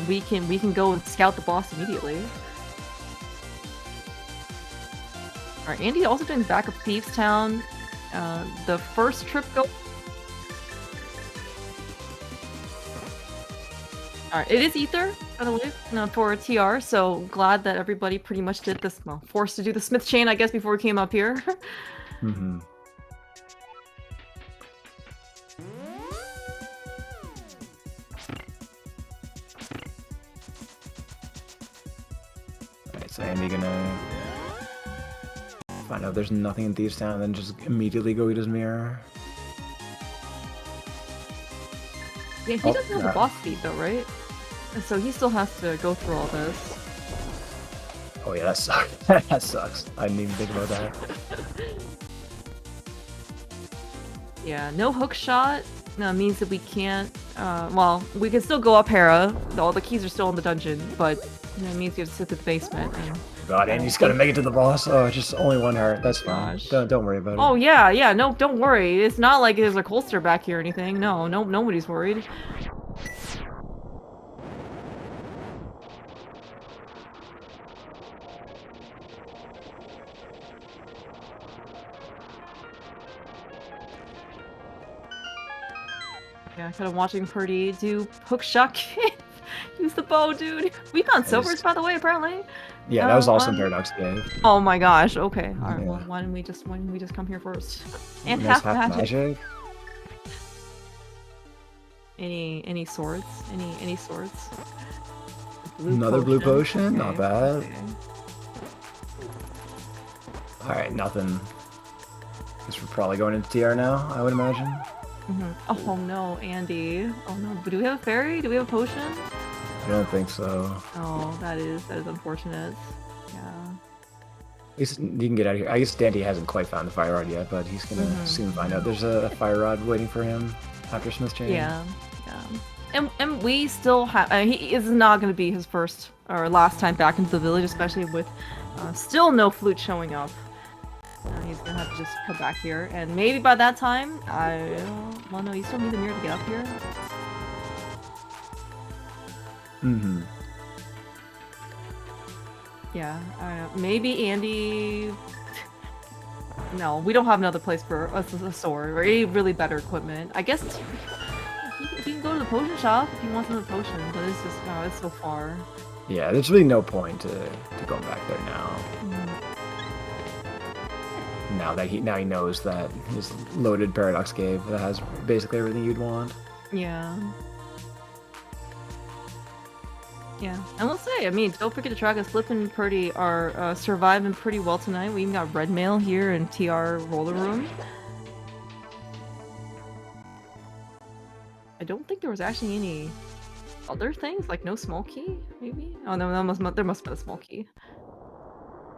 we can go and scout the boss immediately. All right, Andy also doing back of Thieves Town. The first trip go. Alright, it is Ether, by the way, for TR, so glad that everybody pretty much did this, well, forced to do the Smith chain, I guess, before we came up here. Mm-hmm. Alright, so Andy gonna find out there's nothing in Thieves Town and then just immediately go eat his mirror. Yeah, he doesn't have the boss feat though, right? And so he still has to go through all this. Oh yeah, that sucks. That sucks. I didn't even think about that. Yeah, no hook shot means that we can't, well, we can still go up Hera. All the keys are still in the dungeon, but it means you have to sit in the basement. And, God, Andy's gotta make it to the boss. Oh, just only one heart. That's fine. Don't worry about it. Oh yeah, no, don't worry. It's not like there's a holster back here or anything. No, nobody's worried. Yeah, kind of watching Purdy do hook shot. Use the bow, dude. We found silvers, by the way, apparently. Yeah, that was also in Paradox Cave. Oh my gosh. Okay. All right. Yeah. Well, why didn't we just come here first? And Nice half magic. magic. Any swords? Any swords? Another blue potion. Okay. Not bad. Okay. All right, nothing. Guess we're probably going into TR now, I would imagine. Mm-hmm. Oh no, Andy. Oh no. But do we have a fairy? Do we have a potion? I don't think so. Oh, that is unfortunate. Yeah. At least you can get out of here. I guess Daaanty hasn't quite found the fire rod yet, but he's gonna soon find out. There's a fire rod waiting for him after Smith Chain. Yeah. And we still have. He is not going to be his first or last time back into the village, especially with still no flute showing up. He's gonna have to just come back here, and maybe by that time, well, no, you still need the mirror to get up here. Mm-hmm. Yeah, maybe Andy. No, we don't have another place for a sword or any really better equipment. I guess he can go to the potion shop if he wants another potion, but it's just it's so far. Yeah, there's really no point to going back there now. Now he knows that his loaded Paradox Cave that has basically everything you'd want. Yeah. Yeah, and we'll say, I mean, don't forget to track us. Flip and Purdy are surviving pretty well tonight. We even got red mail here in TR Roller Room. I don't think there was actually any other things, like no small key, maybe? Oh no, there must have been a small key.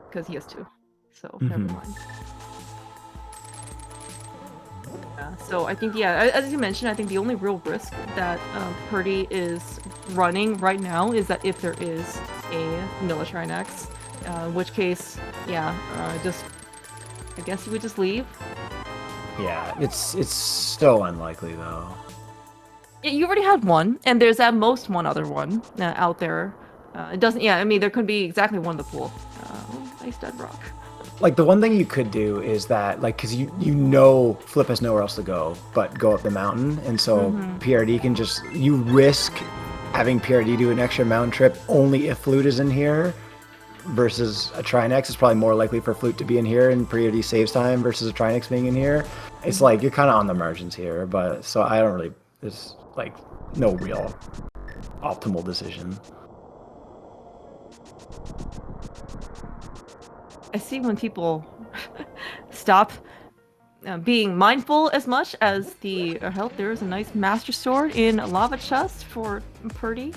Because he has two. So, never mind. Yeah, so I think, yeah, as you mentioned, I think the only real risk that Purdy is running right now is that if there is a Military Nex, in which case, yeah, I guess he would just leave. Yeah, it's so unlikely though. Yeah, you already had one, and there's at most one other one out there. It doesn't, yeah, I mean, there could be exactly one in the pool. Nice dead rock. Like, the one thing you could do is that, like, because you know Flip has nowhere else to go but go up the mountain, and so PRD can just, you risk having PRD do an extra mountain trip only if Flute is in here, versus a Trinex. It's probably more likely for Flute to be in here and PRD saves time versus a Trinex being in here. It's like, you're kind of on the margins here, but, so I don't really, there's, like, no real optimal decision. I see when people stop being mindful as much as the health. There is a nice master sword in lava chest for Purdy.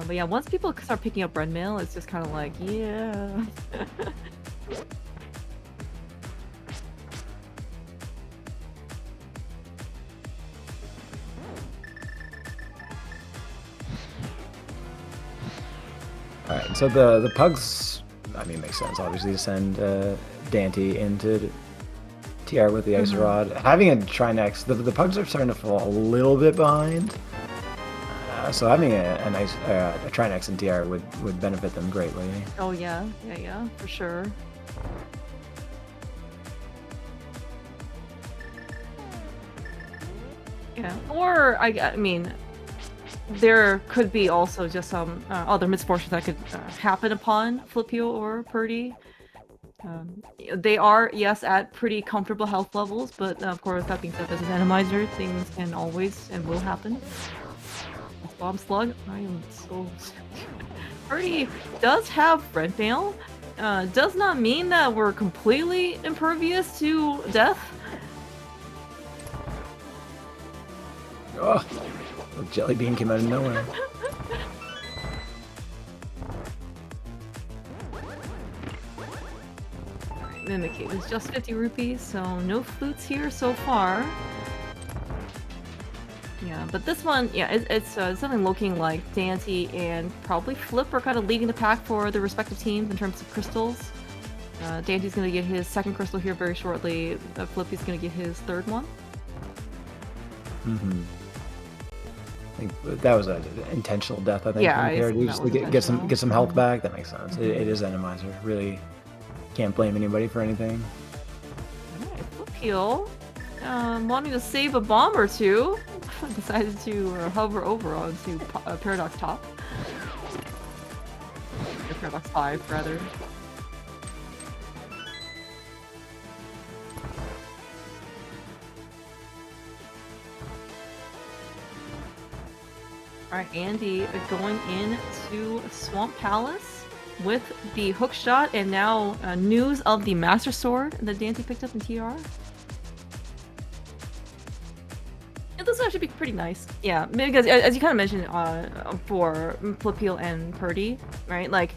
But yeah, once people start picking up red mail, it's just kind of like, yeah. All right, so the pugs, I mean, makes sense obviously to send Daaanty into TR with the Ice Rod. Having a Trinex, the pugs are starting to fall a little bit behind. So having a nice a Trinex in TR would benefit them greatly. Oh yeah, for sure. Yeah, or I mean, there could be also just some other misfortune that could happen upon Flipheal or Purdy. They are, yes, at pretty comfortable health levels, but of course, that being said, as an Enemizer, things can always and will happen. That's Bomb Slug. I am so... Purdy does have red mail. Does not mean that we're completely impervious to death. Oh, the jelly bean came out of nowhere. Mimicate is just 50 rupees, so no flutes here so far. Yeah, but this one, yeah, it's something looking like Daaanty and probably Flip are kind of leading the pack for their respective teams in terms of crystals. Daanty's going to get his second crystal here very shortly. Flippy's going to get his third one. I think that was an intentional death. I think. Yeah, just to get some health back. That makes sense. It is Enemizer. Really, can't blame anybody for anything. Alright, Flipheal, wanting to save a bomb or two, decided to hover over onto Paradox top. Or Paradox 5, rather. Alright, Andy going into Swamp Palace with the hook shot and now news of the Master Sword that Daaanty picked up in TR. Yeah, this one should be pretty nice. Yeah, because as you kind of mentioned for Flipheal and Purdy, right? Like,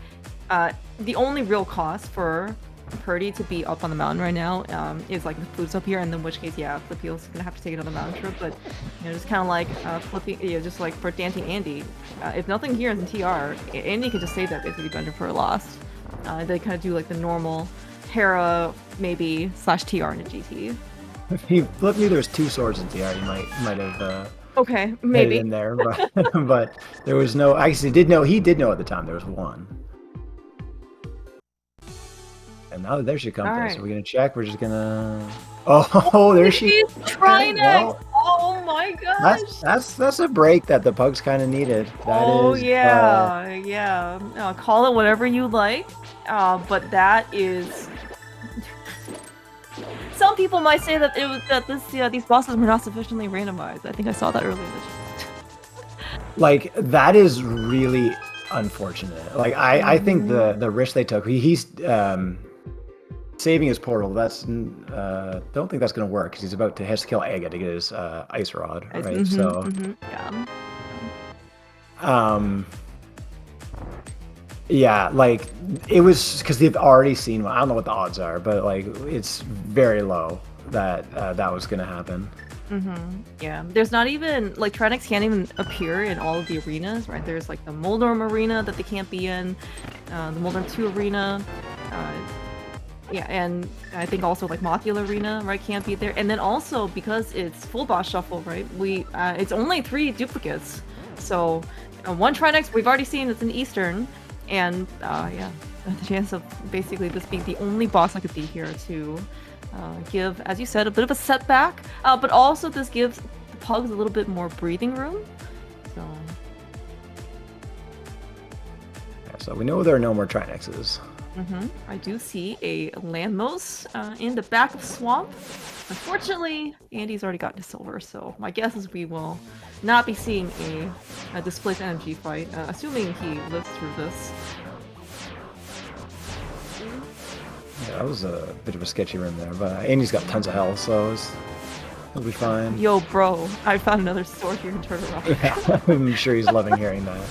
the only real cost for Purdy to be up on the mountain right now is like the flutes up here, and in which case, yeah, Flipheal's gonna have to take another mountain trip. But you know, just kind of like just like for Daaanty and Andy, if nothing here is in TR, Andy could just save that basically dungeon for a lost. They kind of do like the normal Hera maybe / TR in a GT. If he Flip knew there was 2 swords in TR, he might have okay, maybe in there, but but there was no. Actually, he did know at the time there was 1. And now there she comes. Right. So we're gonna check. We're just gonna. Oh, there she. Trinex. Well, oh my gosh. That's a break that the pugs kind of needed. Yeah. Call it whatever you like, but that is. Some people might say that it was that these bosses were not sufficiently randomized. I think I saw that earlier in the chat. Like, that is really unfortunate. Like, I think the risk they took. He's saving his portal. That's don't think that's gonna work because he's about to have to kill Aga to get his ice rod, right? Yeah, like, it was because they've already seen one. I don't know what the odds are, but like, it's very low that that was gonna happen. Yeah, there's not even like Trinex can't even appear in all of the arenas, right? There's like the Moldorm arena that they can't be in, the Moldorm 2 arena, yeah, and I think also like Mothula arena, right, can't be there. And then also because it's full boss shuffle, right? It's only 3 duplicates, so 1 Trinex we've already seen it's in Eastern, and yeah, the chance of basically this being the only boss I could be here to give, as you said, a bit of a setback, but also this gives the pugs a little bit more breathing room. So, yeah, so we know there are no more Trinexes. I do see a Landmos in the back of Swamp. Unfortunately, Andy's already gotten to silver, so my guess is we will not be seeing a displaced energy fight, assuming he lives through this. Yeah, that was a bit of a sketchy room there, but Andy's got tons of health, so he'll be fine. Yo, bro, I found another sword here in Turtle Rock. Yeah, I'm sure he's loving hearing that.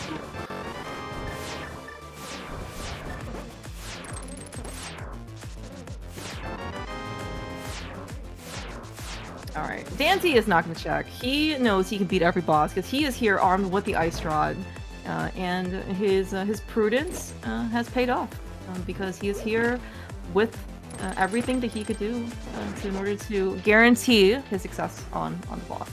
Alright, Daaanty is not going to check. He knows he can beat every boss because he is here armed with the Ice Rod. And his prudence has paid off because he is here with everything that he could do in order to guarantee his success on the boss.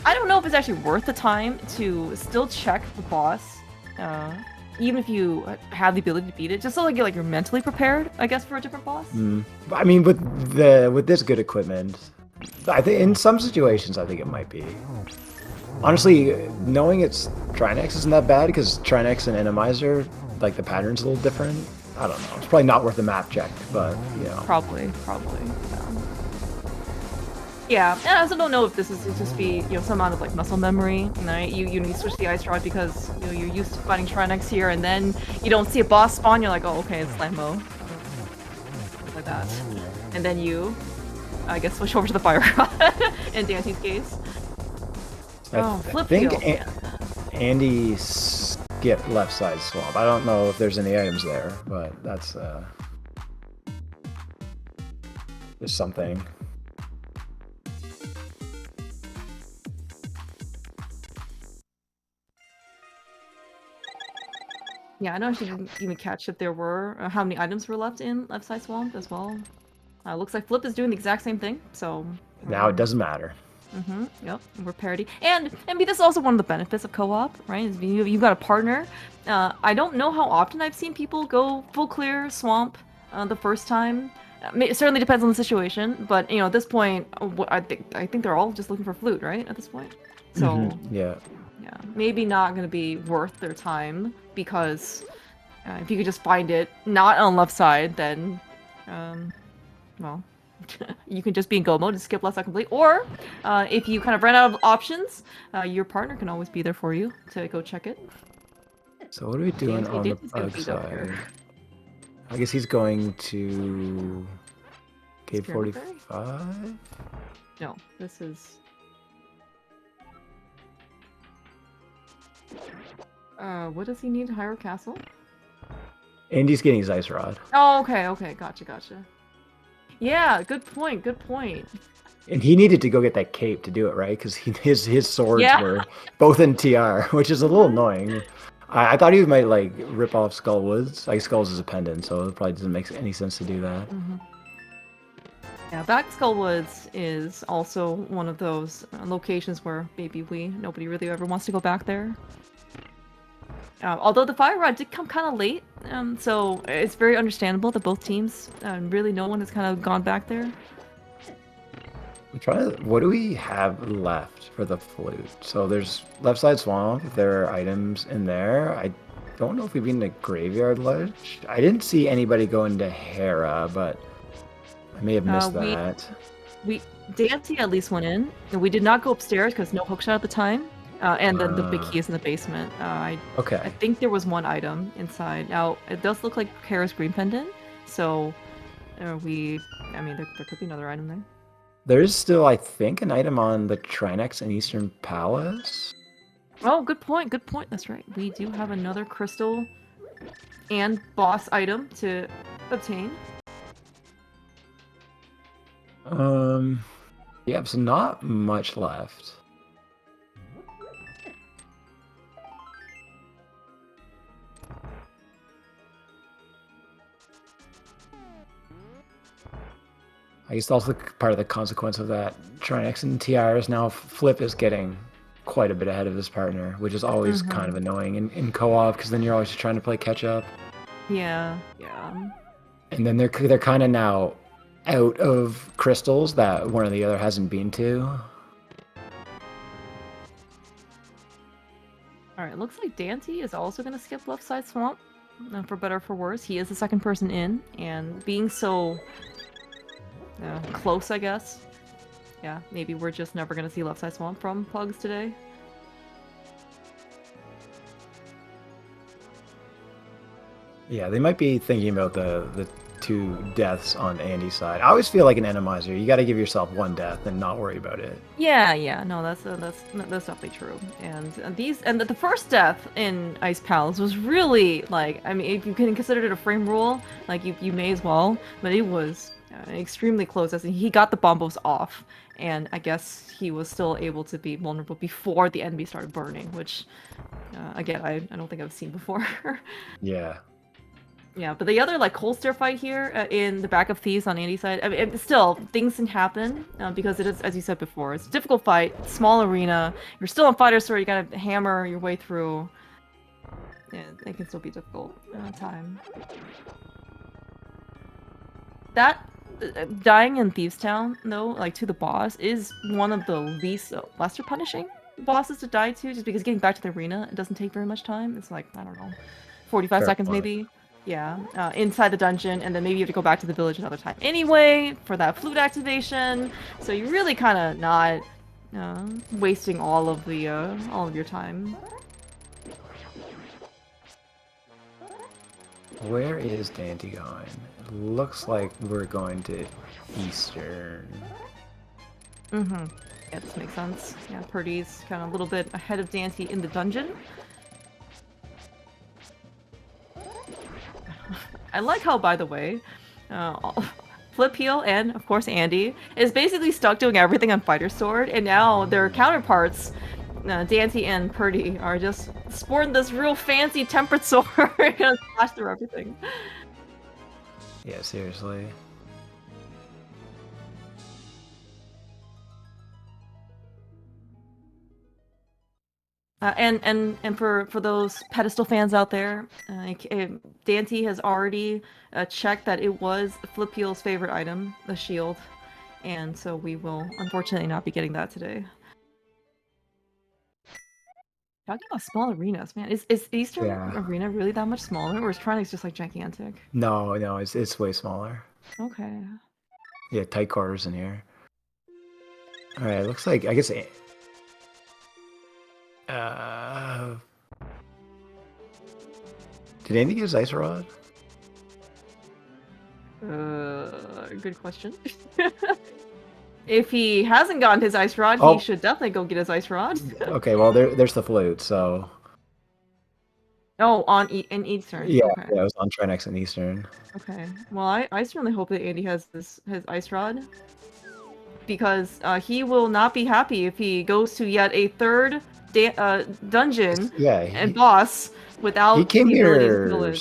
I don't know if it's actually worth the time to still check the boss, even if you have the ability to beat it, just so like you're mentally prepared, I guess, for a different boss. I mean, with this good equipment, I think in some situations I think it might be. Honestly, knowing it's Trinex isn't that bad because Trinex and Enemizer, like the pattern's a little different. I don't know. It's probably not worth the map check, but you know. Probably. Yeah, and I also don't know if this is just be some amount of like muscle memory. Right? You switch the Ice Rod because you're used to fighting Trinex here, and then you don't see a boss spawn. You're like, oh, okay, it's Lambo, like that, and then you, I guess, switch over to the Fire Rod in Daanty's case. I think Andy skipped left side swamp. I don't know if there's any items there, but that's just something. Yeah, I know I didn't even catch if there were how many items were left in left side swamp as well. Looks like Flip is doing the exact same thing, so now it doesn't matter. Yep, we're parity. And I mean, this is also one of the benefits of co-op, right? Is you've got a partner. I don't know how often I've seen people go full clear swamp the first time. It certainly depends on the situation, but at this point, I think they're all just looking for flute, right? At this point, so yeah, maybe not going to be worth their time because if you could just find it not on left side, then well. You can just be in go mode and skip left side complete, or if you kind of ran out of options, your partner can always be there for you to go check it. So what are we doing on the bug side? I guess he's going to cave 45. No, this is. What does he need? Hyrule Castle? Andy's getting his Ice Rod. Oh, okay, gotcha. Yeah, good point. And he needed to go get that cape to do it, right? Because his swords were both in TR, which is a little annoying. I thought he might like rip off Skullwoods. Like Skulls is a pendant, so it probably doesn't make any sense to do that. Yeah, back Skullwoods is also one of those locations where nobody really ever wants to go back there. Although the Fire Rod did come kind of late, so it's very understandable that both teams, really no one has kind of gone back there. I'm trying to, what do we have left for the flute? So there's left side swamp, if there are items in there. I don't know if we've been to Graveyard Ledge. I didn't see anybody go into Hera, but I may have missed that. Daaanty at least went in, and we did not go upstairs because no hookshot at the time. And then the big key is in the basement. I think there was one item inside. Now, it does look like Hera's green pendant, so I mean, there could be another item there. There is still, I think, an item on the Trinex in Eastern Palace. Oh, good point. That's right. We do have another crystal and boss item to obtain. Yeah, so not much left. I guess also part of the consequence of that Trinex and TR is now Flip is getting quite a bit ahead of his partner, which is always kind of annoying in co-op because then you're always trying to play catch up. Yeah. And then they're kind of now out of crystals that one or the other hasn't been to. All right, looks like Daaanty is also going to skip left side swamp. for better or for worse. He is the second person in, and being so close, I guess. Yeah, maybe we're just never gonna see Left Side Swamp from Pugs today. Yeah, they might be thinking about the 2 deaths on Andy's side. I always feel like an Enemizer. You got to give yourself 1 death and not worry about it. Yeah, no, that's definitely true. And the first death in Ice Palace was really like, I mean, if you can consider it a frame rule, like you may as well, but it was extremely close. As in, he got the bombos off, and I guess he was still able to be vulnerable before the enemy started burning, which again I don't think I've seen before. Yeah. Yeah, but the other like cold stare fight here in the back of Thieves on Andy's side, I mean, still things can happen because it is, as you said before, it's a difficult fight, small arena. You're still on fighter sword. You gotta hammer your way through. Yeah, it can still be difficult time. That dying in Thieves Town though, like to the boss, is one of the least lesser punishing bosses to die to, just because getting back to the arena it doesn't take very much time. It's like, I don't know, 45 Fair seconds point. maybe. Yeah, inside the dungeon, and then maybe you have to go back to the village another time anyway for that flute activation. So you're really kind of not wasting all of your time. Where is Daaanty going? It looks like we're going to Eastern. Mm-hmm. Yeah, this makes sense. Yeah, Purdy's kind of a little bit ahead of Daaanty in the dungeon. I like how, by the way, Flipheal and, of course, Andy is basically stuck doing everything on Fighter Sword, and now their counterparts, Daaanty and Purdy, are just sporting this real fancy tempered sword and slash through everything. Yeah, seriously. And for those pedestal fans out there, Daaanty has already checked that it was Flipheal's favorite item, the shield, and so we will unfortunately not be getting that today. Talking about small arenas, man, is Eastern Arena really that much smaller, or is Trinex just like gigantic? No, it's way smaller. Okay. Yeah, tight quarters in here. All right, looks like I guess. Did Andy get his ice rod? Good question. If he hasn't gotten his ice rod, he should definitely go get his ice rod. Okay, well there's the flute, so. Oh, in Eastern. Yeah, okay. Yeah, it was on Trinex in Eastern. Okay. Well, I certainly hope that Andy has his ice rod, because he will not be happy if he goes to yet a third dungeon and boss without he came the ability to kill here it.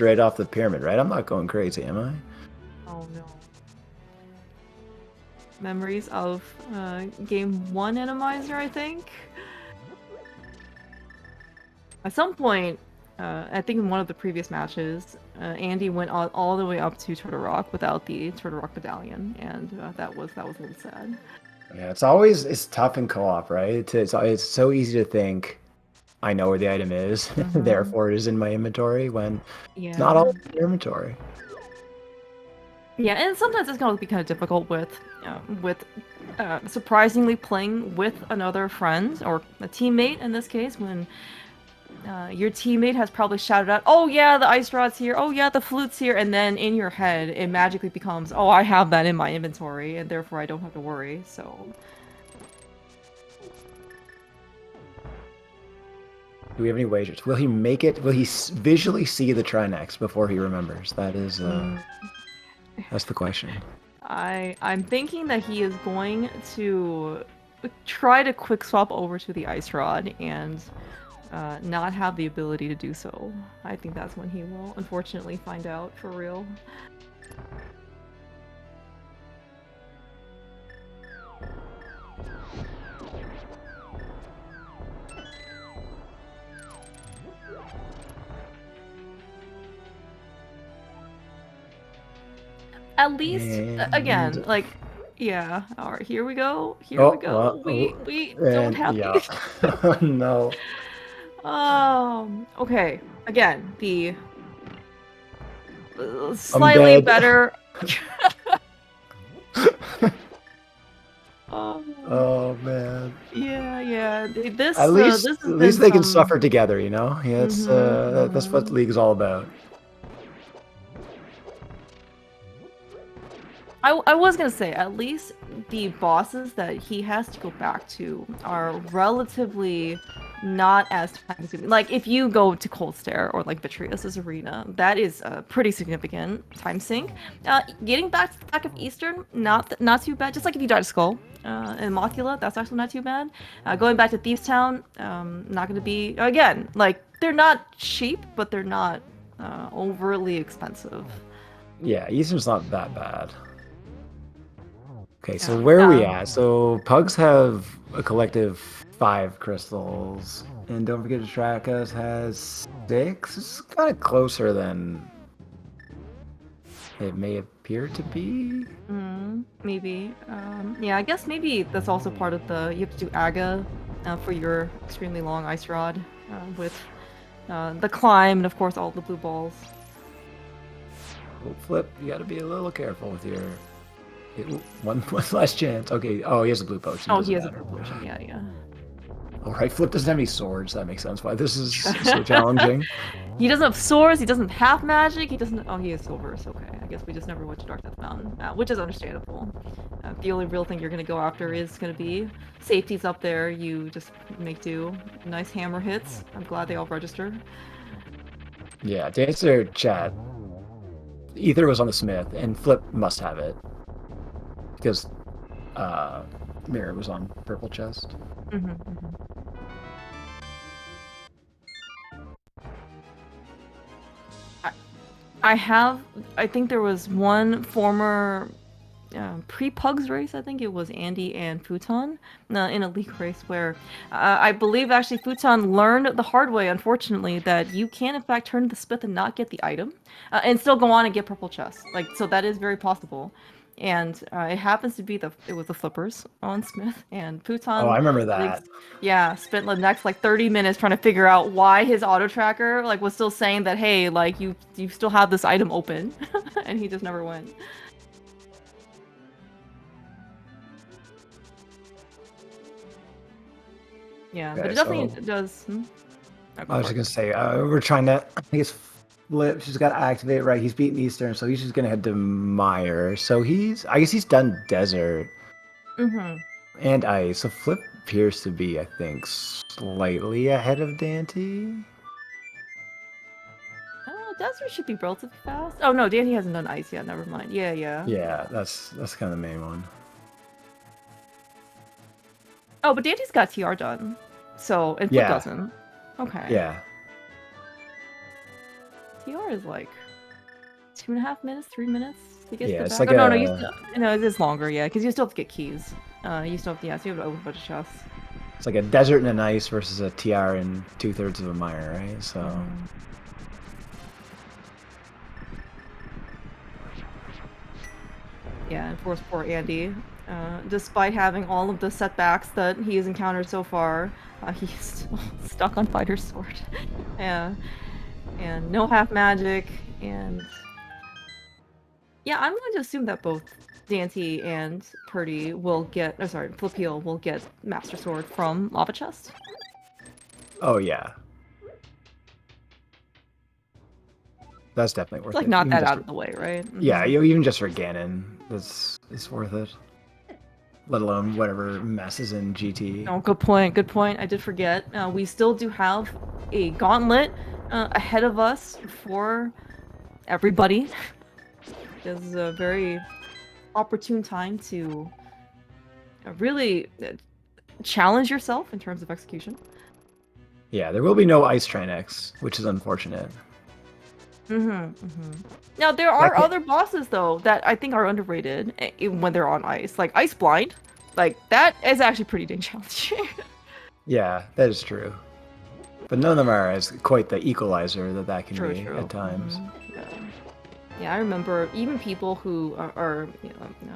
straight off the pyramid, right? I'm not going crazy, am I? Oh no. Memories of game 1 Enemizer, I think. At some point, I think in one of the previous matches, Andy went all the way up to Turtle Rock without the Turtle Rock Medallion, and that was a little sad. Yeah, it's tough in co-op, right? It's so easy to think, I know where the item is, therefore it is in my inventory, when it's not all in your inventory. Yeah, and sometimes it's going to be kind of difficult with surprisingly playing with another friend, or a teammate in this case, when your teammate has probably shouted out, "Oh yeah, the ice rod's here, oh yeah, the flute's here," and then in your head it magically becomes, "Oh, I have that in my inventory, and therefore I don't have to worry," so... Do we have any wagers? Will he make it? Will he visually see the Trinex before he remembers? That is... That's the question. I'm thinking that he is going to try to quick swap over to the ice rod and not have the ability to do so. I think that's when he will unfortunately find out for real. At least, again, like, yeah. All right, here we go. Here we go. We don't have to. No. Okay. Again, the slightly dead. better. Oh, Oh man. yeah. This At this least, has been they can some. suffer together, you know. Yeah, it's that's what the league is all about. I was gonna say, at least the bosses that he has to go back to are relatively not as time consuming. Like, if you go to Cold Stare or like Vitreous's arena, that is a pretty significant time sink. Getting back to the back of Eastern, not too bad. Just like if you died to Skull and Mothula, that's actually not too bad. Going back to Thieves Town, not gonna be, again, like, they're not cheap, but they're not overly expensive. Yeah, Eastern's not that bad. Okay, so where are we at? So Pugs have a collective 5 crystals, and Don't Forget to Track Us has 6. It's kind of closer than it may appear to be. Maybe. Yeah, I guess maybe that's also part of the, you have to do Aga for your extremely long ice rod with the climb and of course all the blue balls. Oh, Flip, you gotta be a little careful with your... One last chance. Okay, oh, he has a blue potion. Oh, he has a blue potion, yeah. All right, Flip doesn't have any swords. That makes sense why this is so challenging. He doesn't have swords, he doesn't have magic, he doesn't... Oh, he has silver, so okay. I guess we just never went to Dark Death Mountain, which is understandable. The only real thing you're gonna go after is gonna be safeties up there. You just make do. Nice hammer hits. I'm glad they all register. Yeah, to answer chat, Ether was on the Smith, and Flip must have it. Because Mirror was on Purple Chest. I think there was one former pre-Pugs race, I think it was Andy and Futon in a league race where I believe actually Futon learned the hard way, unfortunately, that you can in fact turn the Smith and not get the item and still go on and get purple chest. Like, so that is very possible. And it happens to be it was the flippers on Smith and Futon. Oh, I remember that. Yeah, spent the next like 30 minutes trying to figure out why his auto tracker like was still saying that, hey, like you still have this item open, and he just never went. Yeah, Okay, but it definitely does. I was just gonna say we're trying to. I think it's Flip. She's got to activate, right? He's beaten Eastern, so he's just gonna head to Meyer. So I guess he's done Desert and Ice. So Flip appears to be, I think, slightly ahead of Daaanty. Desert should be relatively fast. Oh no, Daaanty hasn't done Ice yet. Never mind. Yeah. Yeah, that's kind of the main one. Oh, but Dante's got TR done. So, and Flip doesn't. Okay. Yeah. TR is like 2.5 minutes, 3 minutes to get to the it's back. like no, it's longer, yeah, because you still have to get keys. You still have to, so you have to open a bunch of chests. It's like a Desert and an Ice versus a TR and 2/3 of a Meyer, right? So. Yeah, and of course, poor Andy. Despite having all of the setbacks that he has encountered so far, he's still stuck on Fighter's Sword. Yeah. And no half magic, and... Yeah, I'm going to assume that both Daaanty and Purdy will get... Oh, sorry, Flipheal will get Master Sword from Lava Chest. Oh, yeah. That's definitely worth it. Like, not that out of the way, right? Yeah, even just for Ganon, it's worth it. Let alone whatever messes in GT. Oh, good point. I did forget. We still do have a Gauntlet ahead of us for everybody. This is a very opportune time to really challenge yourself in terms of execution. Yeah, there will be no Ice Train X, which is unfortunate. Now, there are other bosses, though, that I think are underrated when they're on ice. Like, Ice Blind. Like, that is actually pretty dang challenging. Yeah, that is true. But none of them are as quite the equalizer that can be at times. Yeah, I remember even people who are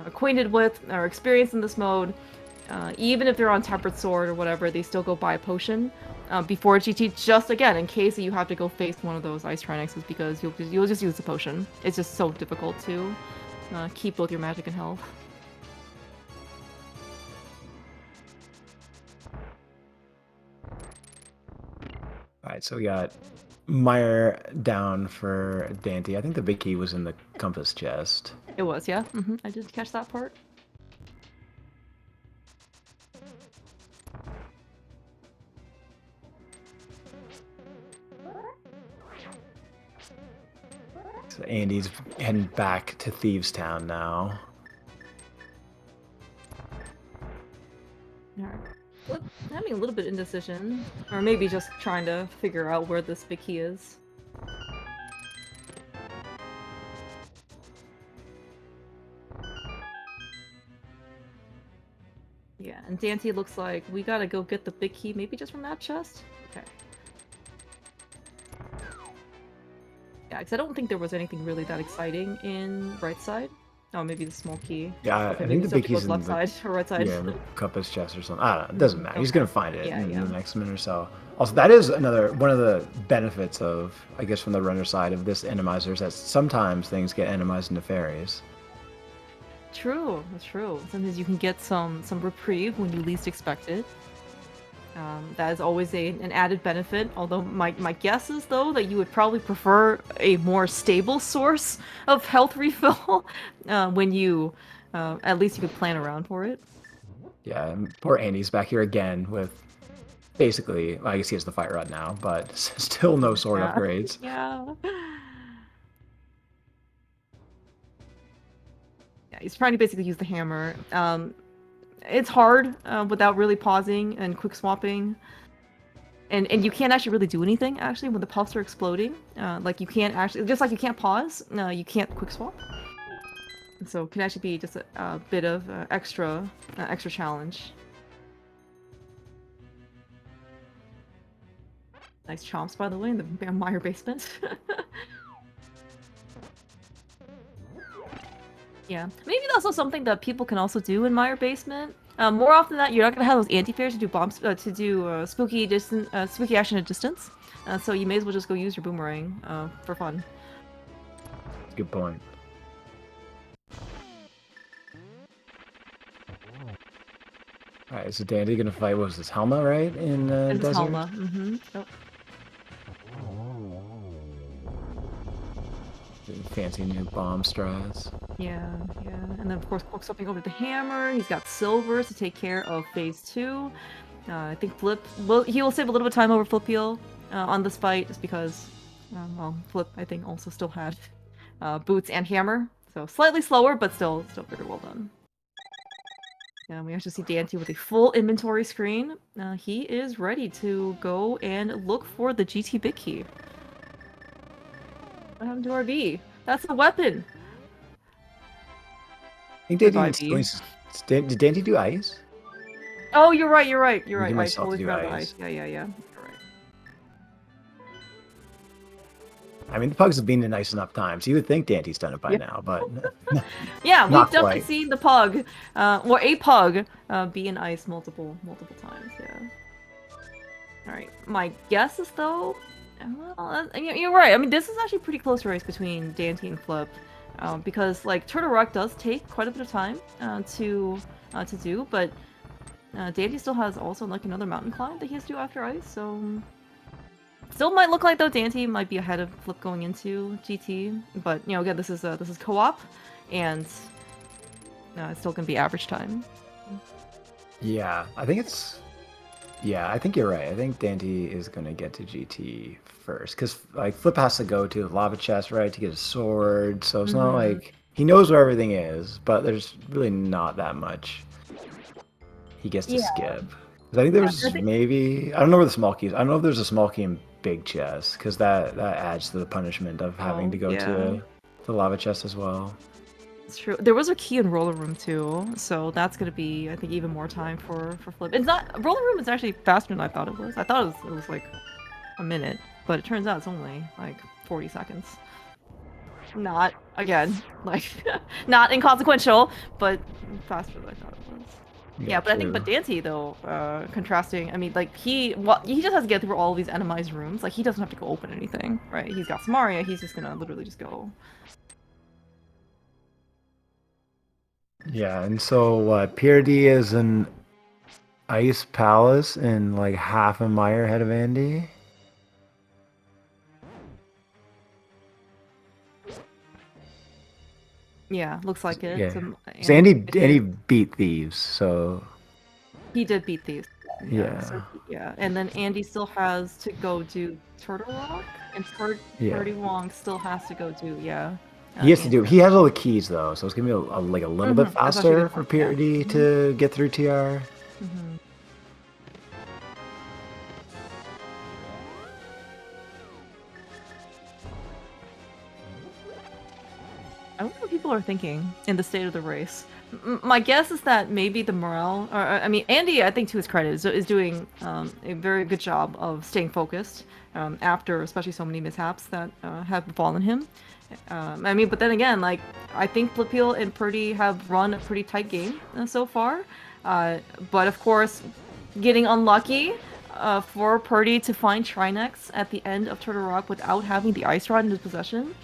acquainted with or experienced in this mode, even if they're on Tempered Sword or whatever, they still go buy a potion before GT, just again in case you have to go face one of those Ice Trinexes, because you'll just use the potion. It's just so difficult to keep both your magic and health. Alright, so we got Meyer down for Daaanty. I think the big key was in the compass chest. It was, yeah. I did catch that part. So Andy's heading back to Thieves Town now. Alright. Having a little bit of indecision, or maybe just trying to figure out where this big key is. Yeah, and Daaanty looks like we gotta go get the big key, maybe just from that chest? Okay. Yeah, because I don't think there was anything really that exciting in right side. Oh, maybe the small key. Yeah, Okay, I maybe think the big something key's goes in left the side or right side. yeah, the compass chest or something. I don't know. It doesn't matter. He's Okay. gonna find it Yeah, in yeah. the next minute or so. Also, that is one of the benefits of, I guess, from the runner side of this Enemizer is that sometimes things get enemized into fairies. True, that's true. Sometimes you can get some reprieve when you least expect it. That is always an added benefit, although my guess is, though, that you would probably prefer a more stable source of health refill when you, at least you could plan around for it. Yeah, and poor Andy's back here again with basically, well, I guess he has the fight rod now, but still no sword Yeah. upgrades. Yeah. Yeah, he's trying to basically use the hammer. It's hard without really pausing and quick swapping. And you can't actually really do anything, actually, when the puffs are exploding. Like, you can't actually... Just like you can't pause, you can't quick swap. So it can actually be just a bit of extra challenge. Nice chomps, by the way, in the Meyer basement. Yeah, maybe that's also something that people can also do in Meyer basement. More often than that, you're not gonna have those anti-fairs to do bombs, spooky spooky action at distance. So you may as well just go use your boomerang for fun. Good point. Alright, so Daaanty gonna fight, what was this, Helma, right? In And it's Desert? Helma. Yep. Fancy new bomb strats. Yeah, yeah. And then, of course, quick swapping over the hammer. He's got silvers to take care of phase 2. I think Flip... Well, he will save a little bit of time over Flipheal on this fight, just because... well, Flip, I think, also still had boots and hammer. So slightly slower, but still very well done. And we actually see Daaanty with a full inventory screen. He is ready to go and look for the GT big key. What happened to RB? That's a weapon! I think Goodbye, Daaanty did Daaanty do ice? Oh, you're right. Give I myself totally to do forgot the ice. ice. Yeah. You're right. I mean, the pugs have been in nice enough times. You would think Dante's done it by Yeah. now, but Yeah, we've Not definitely quite. seen the pug, or a pug, be in ice multiple times. Yeah. All right. My guess is though, well, you're right. I mean, this is actually a pretty close race between Daaanty and Flip, because like Turtle Rock does take quite a bit of time to do, but Daaanty still has also like another mountain climb that he has to do after ice, so. Still might look like though Daaanty might be ahead of Flip going into GT, but you know again this is co-op, and it's still gonna be average time. yeah, I think it's. Yeah, I think you're right. I think Daaanty is gonna get to GT first, because like Flip has to go to the lava chest, right, to get a sword. So it's not like he knows where everything is, but there's really not that much he gets to skip. 'Cause I think there's maybe I don't know where the small key is. I don't know if there's a small key in big chest, because that adds to the punishment of having to go to the lava chest as well. It's true. There was a key in roller room too, so that's gonna be I think even more time for Flip. It's not roller room is actually faster than I thought it was. I thought it was like a minute, but it turns out it's only like 40 seconds. Not again like not inconsequential, but faster than I thought it was. Yeah, but I think Daaanty though, contrasting. I mean, like he just has to get through all of these enemized rooms. Like he doesn't have to go open anything, right? He's got Samaria. He's just gonna literally just go. Yeah, and so what? PRD is an Ice Palace and like half a Mire ahead of Andy. Yeah, looks like it. Yeah. So, So Andy beat Thieves, so he did beat these. yeah. So, yeah, and then Andy still has to go do Turtle Rock, and prdwong still has to go do He has to do. He has all the keys though, so it's gonna be like a little bit faster for PRD to get through TR. I wonder what people are thinking in the state of the race. My guess is that maybe the morale, or I mean, Andy, I think to his credit, is doing a very good job of staying focused after especially so many mishaps that have befallen him. I mean, but then again, like, I think Flipheal and Purdy have run a pretty tight game so far. But of course, getting unlucky for Purdy to find Trinex at the end of Turtle Rock without having the Ice Rod in his possession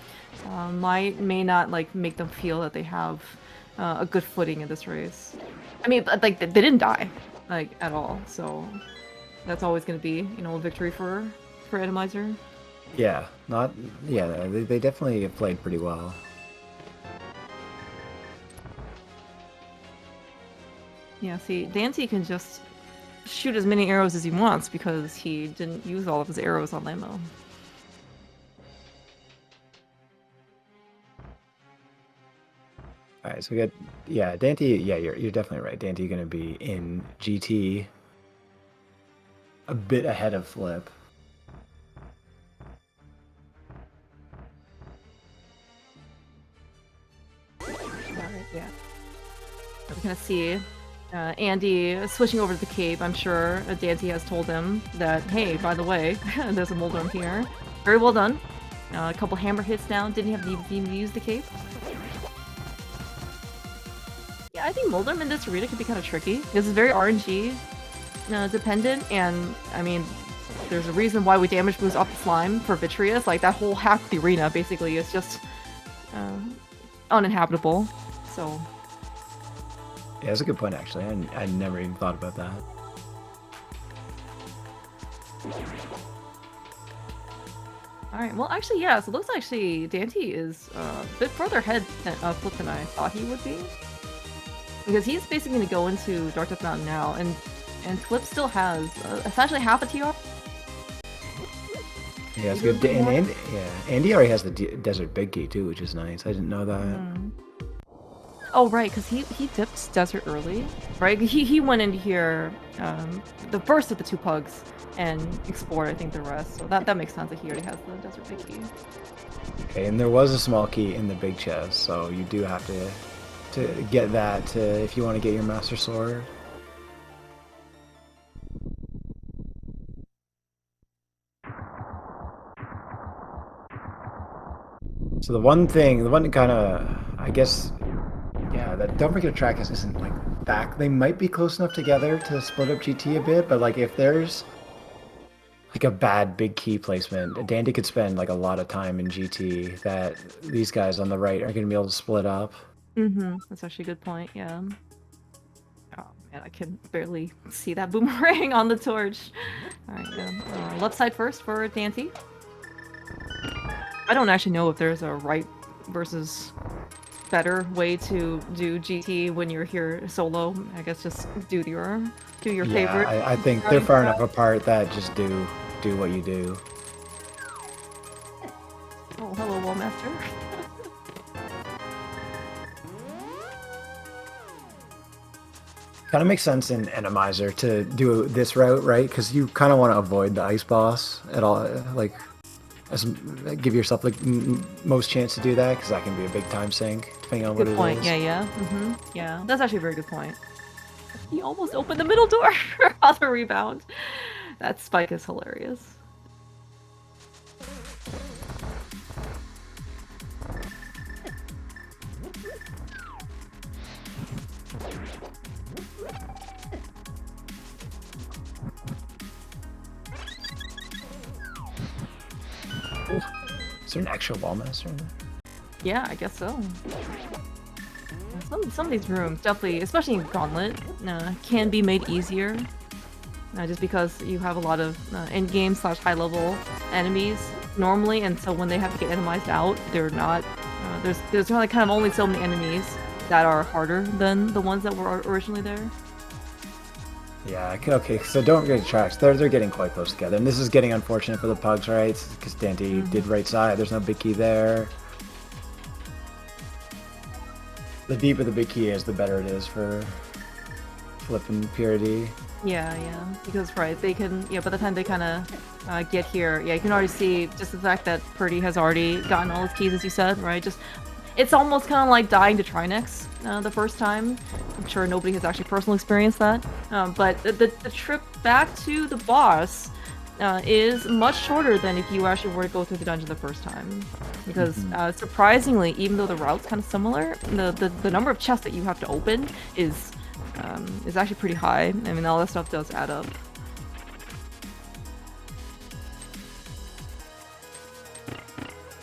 may not like make them feel that they have a good footing in this race. I mean, like they didn't die like at all, so that's always going to be, you know, a victory for Enemizer. Yeah, they definitely have played pretty well. Yeah, see, Daaanty can just shoot as many arrows as he wants because he didn't use all of his arrows on Lamo. All right, so we got Daaanty. Yeah, you're definitely right. Daaanty going to be in GT a bit ahead of Flip. Yeah, we're gonna see Andy switching over to the cave. I'm sure Daaanty has told him that, hey, by the way, there's a Moldrum here. Very well done. A couple hammer hits down. Didn't have to even use the cave. Yeah, I think Moldrum in this arena could be kind of tricky. This is very RNG dependent, and I mean, there's a reason why we damage boost off the slime for Vitreous. Like, that whole half of the arena basically is just uninhabitable. So yeah, that's a good point actually. I never even thought about that. Alright, well actually yeah, so it looks like actually Daaanty is a bit further ahead than Flip than I thought he would be. Because he's basically going to go into Dark Death Mountain now, and Flip still has essentially half a TR. Yeah, it's good. And Andy already has the Desert Big Key too, which is nice. I didn't know that. Oh right, because he dipped Desert early, right? He went into here the first of the two pugs and explored, I think, the rest. So that makes sense that he already has the Desert Big Key. Okay, and there was a small key in the big chest, so you do have to get that if you want to get your Master Sword. So the one kind of, I guess, yeah, that Don't Forget Track isn't like back. They might be close enough together to split up GT a bit, but like if there's like a bad big key placement, Daaanty could spend like a lot of time in GT that these guys on the right are going to be able to split up. That's actually a good point, yeah. Oh man, I can barely see that boomerang on the torch. Alright, yeah. Left side first for Daaanty. I don't actually know if there's a right versus better way to do GT when you're here solo. I guess just do your favorite. I think they're far enough apart that just do what you do. Oh, hello, Wallmaster. Kind of makes sense in Enemizer to do this route, right? Because you kind of want to avoid the ice boss at all, like, give yourself like most chance to do that, because that can be a big time sink depending on what it is. Good point. Yeah, that's actually a very good point. He almost opened the middle door on the rebound. That spike is hilarious. Is there an actual wall master in there? Yeah, I guess so. Some of these rooms, definitely, especially in Gauntlet, can be made easier. Just because you have a lot of end-game / high-level enemies normally, and so when they have to get itemized out, they're not... there's really kind of only so many enemies that are harder than the ones that were originally there. Yeah, okay, so don't get tracks. They're getting quite close together, and this is getting unfortunate for the pugs, right? Because Daaanty did right side, there's no big key there. The deeper the big key is, the better it is for Flip and Purity. Yeah, because they can, by the time they kind of get here, you can already see just the fact that Purdy has already gotten all his keys, as you said, right? Just, it's almost kind of like dying to Trinex the first time. I'm sure nobody has actually personally experienced that, but the trip back to the boss is much shorter than if you actually were to go through the dungeon the first time. Because surprisingly, even though the route's kind of similar, the number of chests that you have to open is actually pretty high. I mean, all that stuff does add up.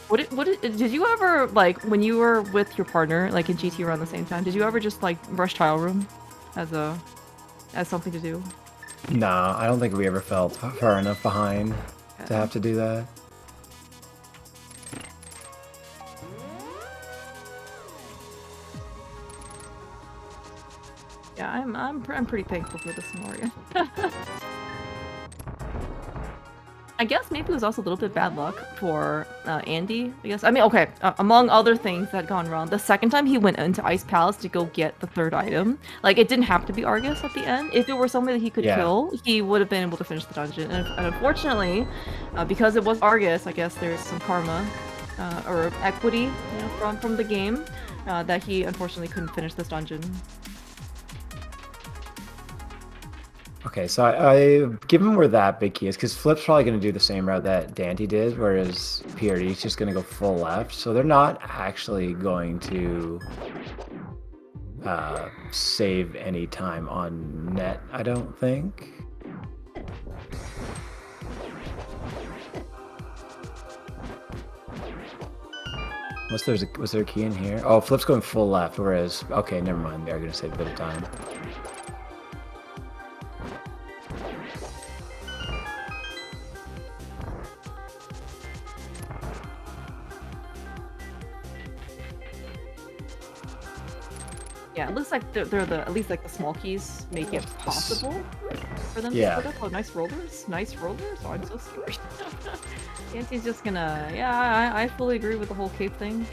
Did you ever, like, when you were with your partner, like in GT around the same time, did you ever just like rush tile room as something to do? No, I don't think we ever felt far enough behind to have to do that. Yeah, I'm pretty thankful for this scenario. I guess maybe it was also a little bit bad luck for Andy, I guess. I mean, okay, among other things that had gone wrong, the second time he went into Ice Palace to go get the third item, like, it didn't have to be Argus at the end. If it were somebody that he could kill, he would have been able to finish the dungeon. And unfortunately, because it was Argus, I guess there's some karma or equity, from the game, that he unfortunately couldn't finish this dungeon. Okay, so I given where that big key is, because Flip's probably going to do the same route that Daaanty did, whereas Purity's just going to go full left, so they're not actually going to save any time on net, I don't think. Was there a key in here? Oh, Flip's going full left, whereas... Okay, never mind, they're going to save a bit of time. Yeah, it looks like they're at least like the small keys make it possible for them to pick up. Oh, nice rollers. Oh, I'm so scared. Daaanty's just gonna... Yeah, I fully agree with the whole cape thing.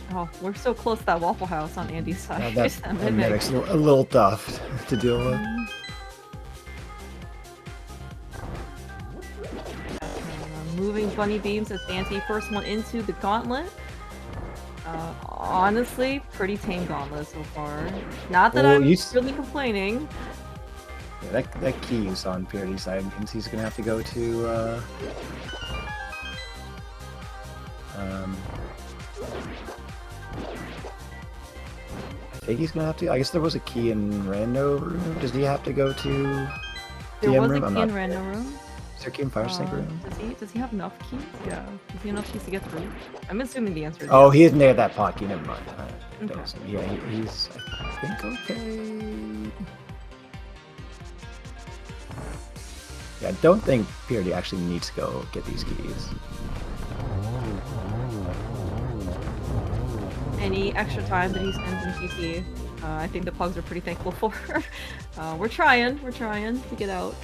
Oh, we're so close to that Waffle House on Andy's side. That makes it a little tough to deal with. Moving bunny beams as Daaanty, first one into the Gauntlet. Honestly, pretty tame Gauntlet so far. Not that I'm really complaining. Yeah, that key is on Purity's side means he's gonna have to go to I think he's gonna have to. I guess there was a key in Rando room. Does he have to go to there DM was room? a key in Rando room. Is there a key in Fire Snake room? Does he have enough keys? Yeah. Does he have enough keys to get through? I'm assuming the answer is oh, yes. he isn't near that pot key. Never mind. Okay. Yeah, he's I think okay. Yeah, I don't think Purity actually needs to go get these keys. Any extra time that he spends in GT, I think the pugs are pretty thankful for. We're trying to get out.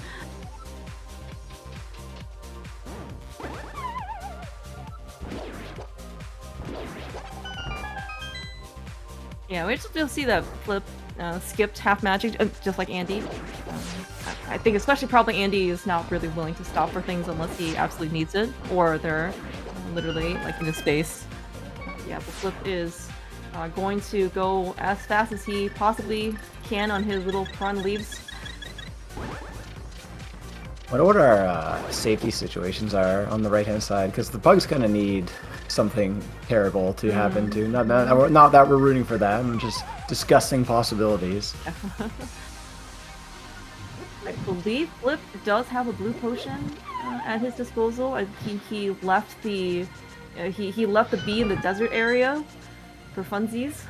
Yeah, we'll see that Flip skipped half magic, just like Andy. I think especially probably Andy is not really willing to stop for things unless he absolutely needs it, or they're literally like in his space. Yeah, but Flip is going to go as fast as he possibly can on his little prawn leaves. I wonder what our safety situations are on the right-hand side, because the pugs kind of need something terrible to happen to. Not that we're rooting for them, just disgusting possibilities. I believe Flip does have a blue potion at his disposal. I think he left the he left the bee in the desert area for funsies.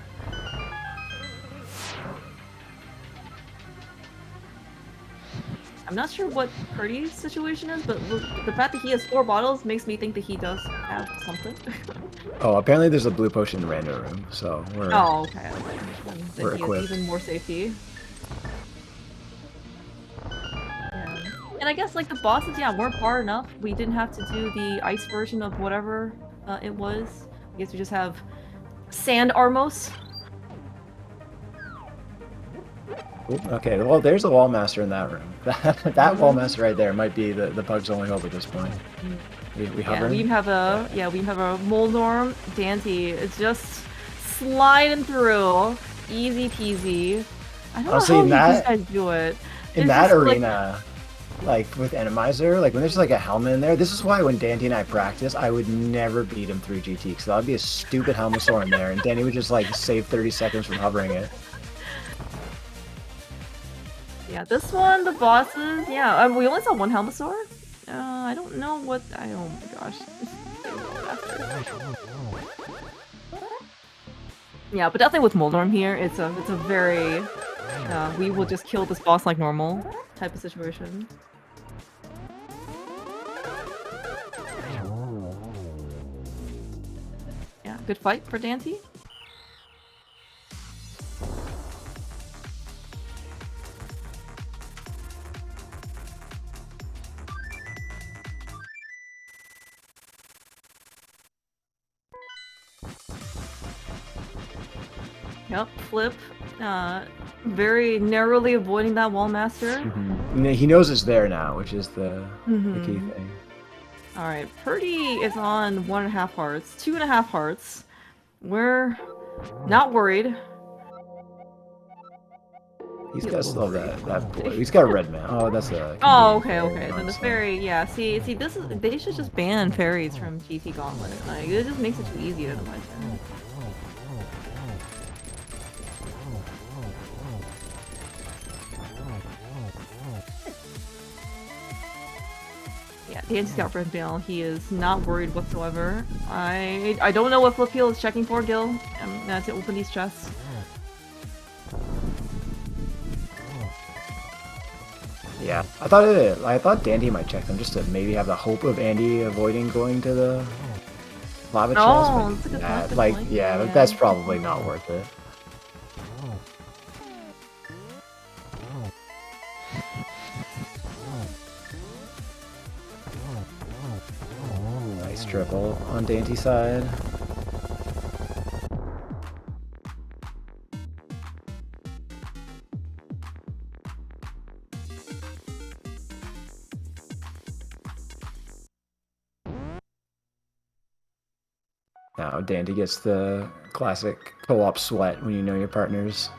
I'm not sure what Purdy's situation is, but the fact that he has 4 bottles makes me think that he does have something. Oh, apparently there's a blue potion in the rando room, so we're Oh, okay. Then we're he equipped. has even more safety. Yeah. And I guess like the bosses, yeah, weren't far enough. We didn't have to do the ice version of whatever it was. I guess we just have Sand Armos. Okay, well, there's a wall master in that room. That wall master right there might be the pug's only hope at this point. We Yeah, hovering? we have a Moldorm. Daaanty is just sliding through, easy peasy. I don't Honestly, know how these guys do it. In It's that just, arena, like with Enemizer, like when there's like a helmet in there, this is why when Daaanty and I practice, I would never beat him through GT, because that would be a stupid Helmosaur in there, and Daaanty would just like save 30 seconds from hovering it. Yeah, this one, the bosses, yeah, we only saw one Helmosaur. I don't know what, oh my gosh. Yeah, but definitely with Moldorm here, it's a very, we will just kill this boss like normal type of situation. Yeah, good fight for Daaanty. Yep, Flip, very narrowly avoiding that wall master. He knows it's there now, which is the key thing. Alright, Purdy is on 1.5 hearts, 2.5 hearts. We're not worried. He's got still that boy. He's got a red man. Oh, that's a. Oh, okay. Then the fairy, yeah. See, this is, they should just ban fairies from GT Gauntlet. Like, it just makes it too easy to imagine. Yeah, Danty's got red mail. He is not worried whatsoever. I don't know what Flipheal is checking for, Gil. I'm gonna have to open these chests. Yeah, I thought Daaanty might check them just to maybe have the hope of Andy avoiding going to the lava chest. Oh, that's a good point, like, good point. yeah, Yeah. that's probably not worth it. Nice triple on Daanty's side. Now Daaanty gets the classic co-op sweat when you know your partner's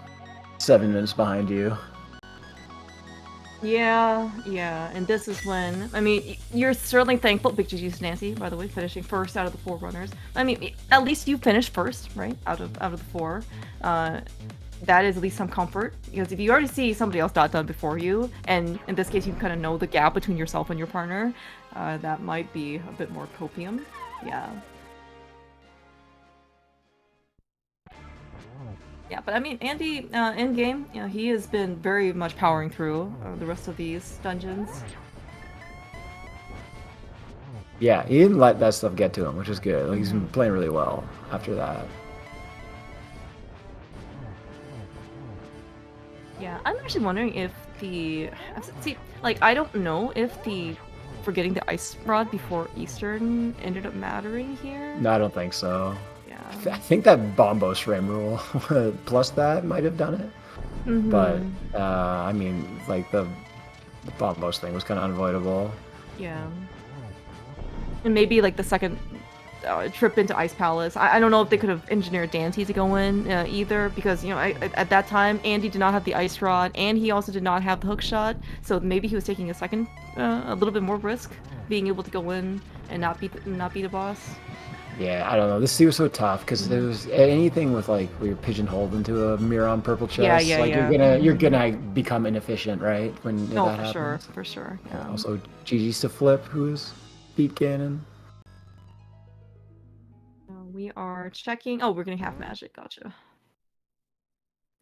7 minutes behind you. Yeah, and this is when, I mean, you're certainly thankful. Big GG's to Nancy, by the way, finishing first out of the 4 runners. I mean, at least you finished first, right? Out of the 4. That is at least some comfort, because if you already see somebody else done before you, and in this case you kind of know the gap between yourself and your partner, that might be a bit more copium. Yeah. Yeah, but I mean, Andy, in game, you know, he has been very much powering through the rest of these dungeons. Yeah, he didn't let that stuff get to him, which is good. Like, he's been playing really well after that. Yeah, I'm actually wondering if the... See, like, I don't know if the... for getting the ice rod before Eastern ended up mattering here. No, I don't think so. Yeah. I think that Bombos frame rule plus that might have done it. But, I mean, like, the Bombos thing was kind of unavoidable. Yeah. And maybe, like, the second trip into Ice Palace. I don't know if they could have engineered Daaanty to go in either, because, you know, at that time, Andy did not have the ice rod, and he also did not have the hook shot, so maybe he was taking a second, a little bit more risk, being able to go in and not beat the boss. Yeah, I don't know. This was so tough because there was anything with like where you're pigeonholed into a mirror on purple chest. Yeah, like yeah. you're gonna become inefficient, right? When No, that for sure, happens. for sure. Yeah. Also, GG's to Flip, who's beat Ganon. We are checking. Oh, we're getting half magic. Gotcha.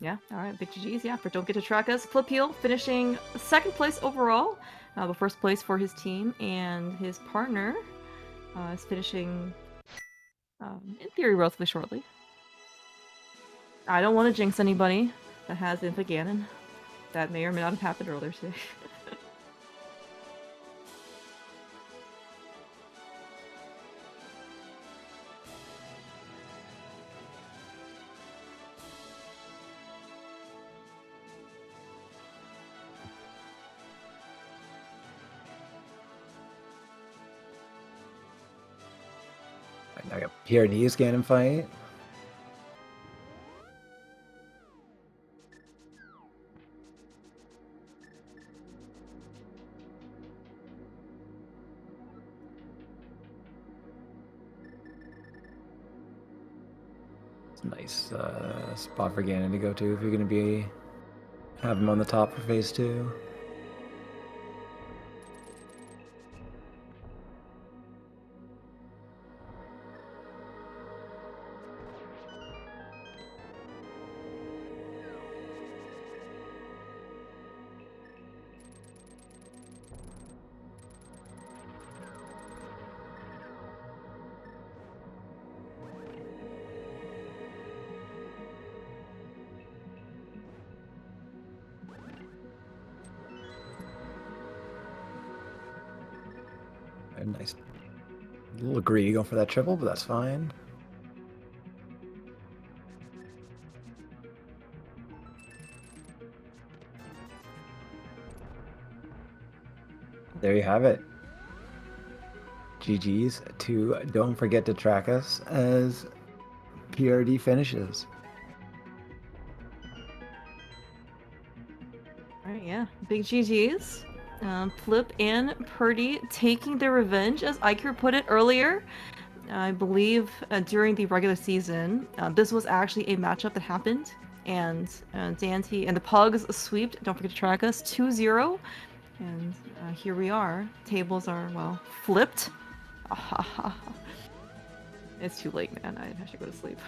Yeah, all right. Big GG's, yeah, for Don't Get to Track Us. Flipheal finishing second place overall, but first place for his team, and his partner is finishing, in theory, relatively shortly. I don't want to jinx anybody that has Infinite Ganon. That may or may not have happened earlier today. I got PRD's Ganon fight. It's a nice spot for Ganon to go to if you're going to have him on the top for phase 2. Nice. A little greedy going for that triple, but that's fine. There you have it. GG's to Don't Forget to Track Us as PRD finishes. Alright, yeah. Big GG's. Flip and Purdy taking their revenge, as Iker put it earlier. I believe during the regular season, this was actually a matchup that happened, and Daaanty and the Pugs sweeped Don't Forget to Track Us 2-0, and here we are. Tables are, well, flipped. It's too late, man. I should go to sleep.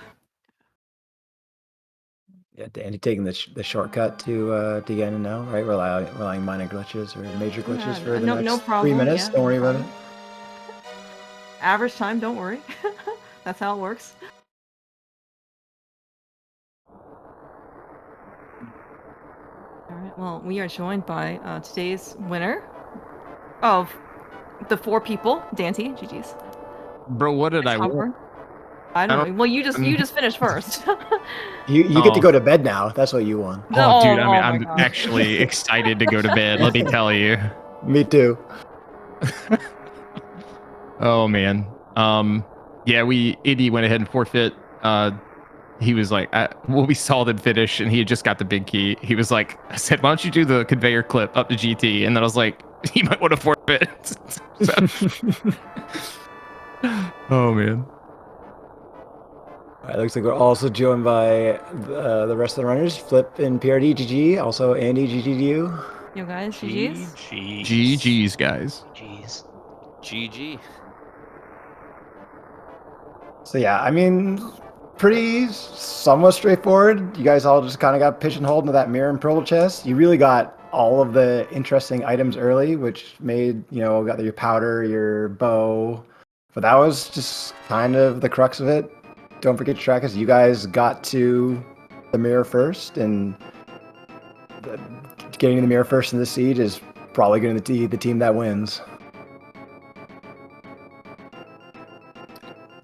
Yeah, Daaanty taking the shortcut to Ganon now, right? Relying minor glitches or major glitches for the next 3 minutes. Yeah, don't worry about it. Average time, don't worry. That's how it works. Alright, well, we are joined by today's winner of the 4 people, Daaanty. GG's. Bro, what did I win? I don't know. Well, you just finished first. You get to go to bed now. That's what you won. Oh, dude, I mean, I'm actually excited to go to bed, let me tell you. Me too. Oh, man. Yeah, AD went ahead and forfeit. He was like, well, we saw them finish, and he had just got the big key. He was like, I said, why don't you do the conveyor clip up to GT? And then I was like, he might want to forfeit. Oh, man. All right, looks like we're also joined by the rest of the runners, Flip and PRD, GG. Also, Andy, GG to you. Yo, guys, GG's. GG's, guys. GG's. GG. So yeah, I mean, pretty somewhat straightforward. You guys all just kind of got pigeonholed into that mirror and pearl chest. You really got all of the interesting items early, which made, got your powder, your bow. But that was just kind of the crux of it. Don't forget to track us. You guys got to the mirror first, and getting the mirror first in the siege is probably going to be the team that wins.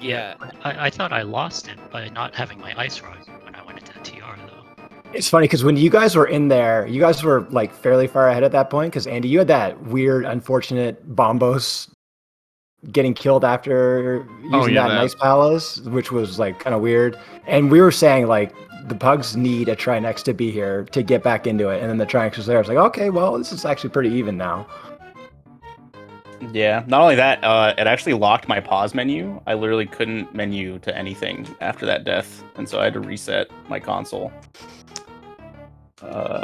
Yeah. I thought I lost it by not having my ice rod when I went into the TR, though. It's funny because when you guys were in there, you guys were like fairly far ahead at that point, because Andy, you had that weird, unfortunate Bombos getting killed after using that Nice Palace, which was like kind of weird. And we were saying like the Pugs need a Trinex to be here to get back into it, and then the Trinex was there. I was like, okay, well, this is actually pretty even now. Yeah. Not only that, it actually locked my pause menu. I literally couldn't menu to anything after that death, and so I had to reset my console,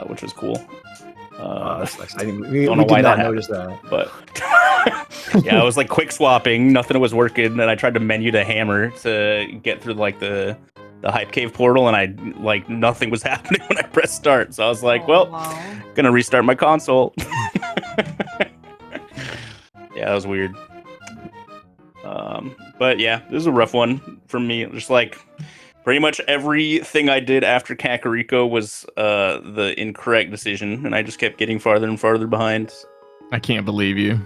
which was cool. That's exciting. We don't know did why not that notice that. but yeah, I was like quick swapping, nothing was working, and I tried to menu the hammer to get through like the hype cave portal, and I like nothing was happening when I pressed start. So I was like, well, wow. gonna restart my console. Yeah, that was weird. But yeah, this is a rough one for me. Just like pretty much everything I did after Kakariko was the incorrect decision, and I just kept getting farther and farther behind. I can't believe you.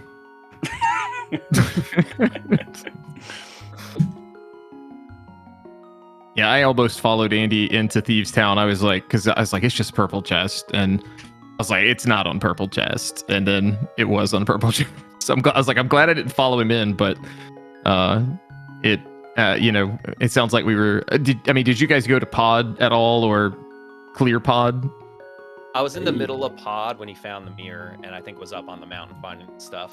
Yeah, I almost followed Andy into Thieves Town. I was like, it's just purple chest, and I was like, it's not on purple chest, and then it was on purple chest. So I was like, I'm glad I didn't follow him in, but it sounds like we were. Did you guys go to pod at all or clear pod? I was in the middle of pod when he found the mirror, and I think was up on the mountain finding stuff.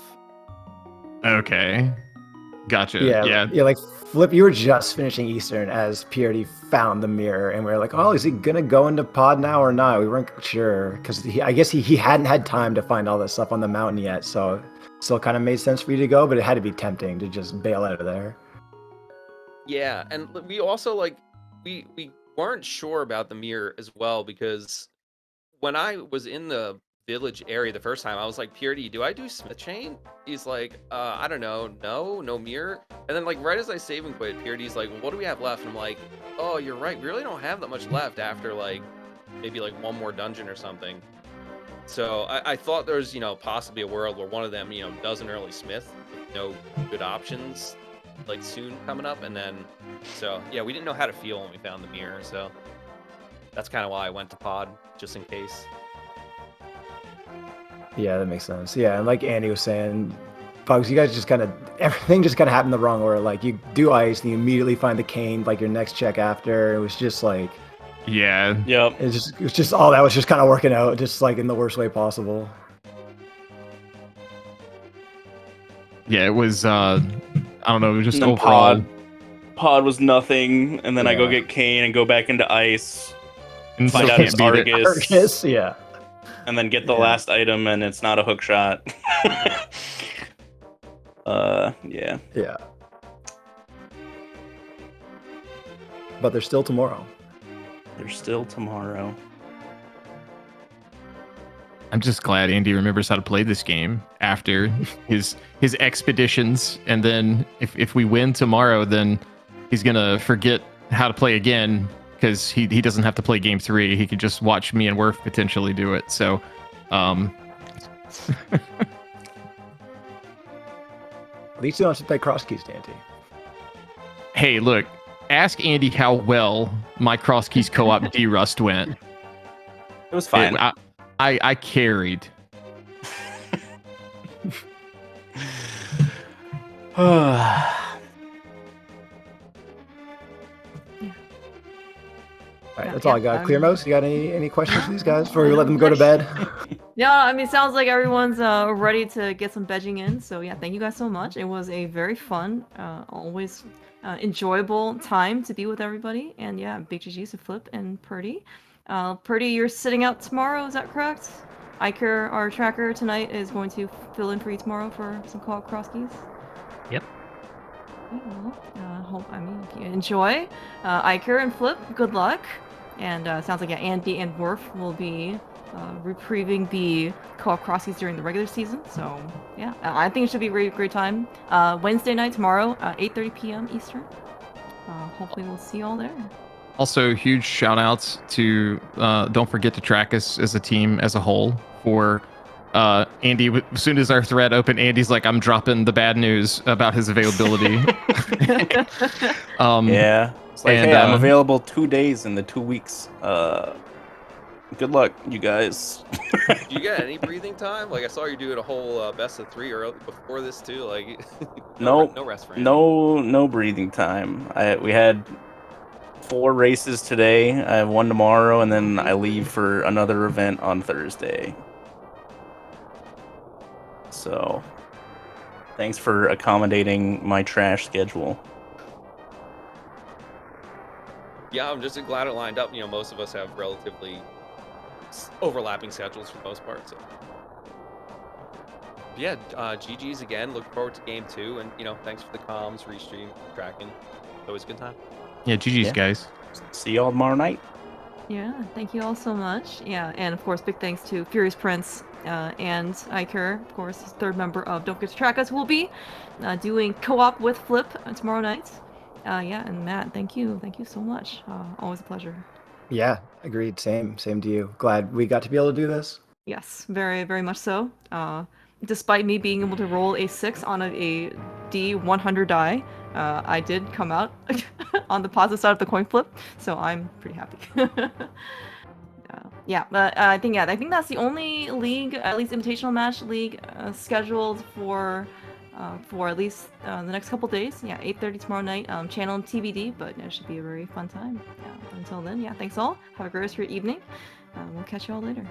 Okay, gotcha. Yeah. Like Flip, you were just finishing Eastern as PRD found the mirror, and we were like, "Oh, is he gonna go into pod now or not?" We weren't sure because I guess he hadn't had time to find all this stuff on the mountain yet, so still kind of made sense for you to go, but it had to be tempting to just bail out of there. Yeah, and we also like we weren't sure about the mirror as well, because when I was in the village area the first time, I was like, Purity, do I do Smith Chain? He's like, I don't know, no mirror. And then like right as I save and quit, Purity's like, well, what do we have left? And I'm like, oh, you're right, we really don't have that much left after like maybe like one more dungeon or something. So I thought there was, possibly a world where one of them, does an early Smith with no good options like soon coming up, and then so yeah, we didn't know how to feel when we found the mirror, so that's kind of why I went to pod, just in case. Yeah, that makes sense. Yeah, and like Andy was saying, Bugs, you guys just everything just kind of happened the wrong order. Like you do ice and you immediately find the cane, like your next check after. It was just like, yeah, yep. It was just all that was just kind of working out, just like in the worst way possible. Yeah, it was. I don't know. It was just And then overall. Pod was nothing, and then I go get Kane and go back into ice, And find still out can't it's beat it. Argus, yeah. and then get the last item, and it's not a hook shot. Yeah. Yeah. But there's still tomorrow. There's still tomorrow. I'm just glad Andy remembers how to play this game after his expeditions, and then if we win tomorrow, then he's gonna forget how to play again because he doesn't have to play game 3. He could just watch me and Worf potentially do it. So, At least you don't have to play cross keys, Daaanty. hey, look, ask Andy how well my cross keys co-op D-Rust went. It was fine. I carried. All right, that's all I got. Clear Mouse, you got any questions for these guys before we let them go to bed? Yeah, I mean, sounds like everyone's ready to get some vegging in. So yeah, thank you guys so much. It was a very fun, always enjoyable time to be with everybody. And yeah, big GGs to Flip and Purdy. Purdy, you're sitting out tomorrow, is that correct? Iker, our tracker tonight, is going to fill in for you tomorrow for some co-op cross keys. Yep. Hope, if you enjoy. Iker and Flip, good luck. And sounds like Andy and Worf will be reprieving the co-op cross keys during the regular season. So yeah, I think it should be a great time. Wednesday night tomorrow, 8:30 p.m. Eastern. Hopefully we'll see you all there. Also, huge shout outs to don't forget to track us as a team as a whole for Andy. As soon as our thread opened, Andy's like, I'm dropping the bad news about his availability. Yeah. It's like, and, hey, I'm available 2 days in the 2 weeks. Good luck, you guys. You got any breathing time? Like I saw you doing a whole best of 3 early before this too. Like no rest for you. No breathing time. We had 4 races today. I have 1 tomorrow, and then I leave for another event on Thursday. So Thanks for accommodating my trash schedule. Yeah, I'm just glad it lined up. You know, most of us have relatively overlapping schedules for the most part. So, yeah, GG's again. Look forward to game 2, and you know, thanks for the comms, restream, tracking. Always a good time. Yeah, GG's, Yeah. guys. See y'all tomorrow night. Yeah, thank you all so much. Yeah, and of course, big thanks to Furious Prince and Iker, of course, his third member of Don't Forget to Track Us, will be doing co-op with Flip tomorrow night. Yeah, and Matt, thank you so much. Always a pleasure. Yeah, agreed. Same to you. Glad we got to be able to do this. Yes, very, very much so. Despite me being able to roll a 6 on a D100 die, I did come out on the positive side of the coin flip, so I'm pretty happy. Yeah, but I think that's the only league, at least invitational match league, scheduled for at least the next couple days. Yeah, 8:30 tomorrow night. Channel TBD, but it should be a very fun time. Yeah, but until then, yeah, thanks all. Have a great rest of your evening. We'll catch you all later.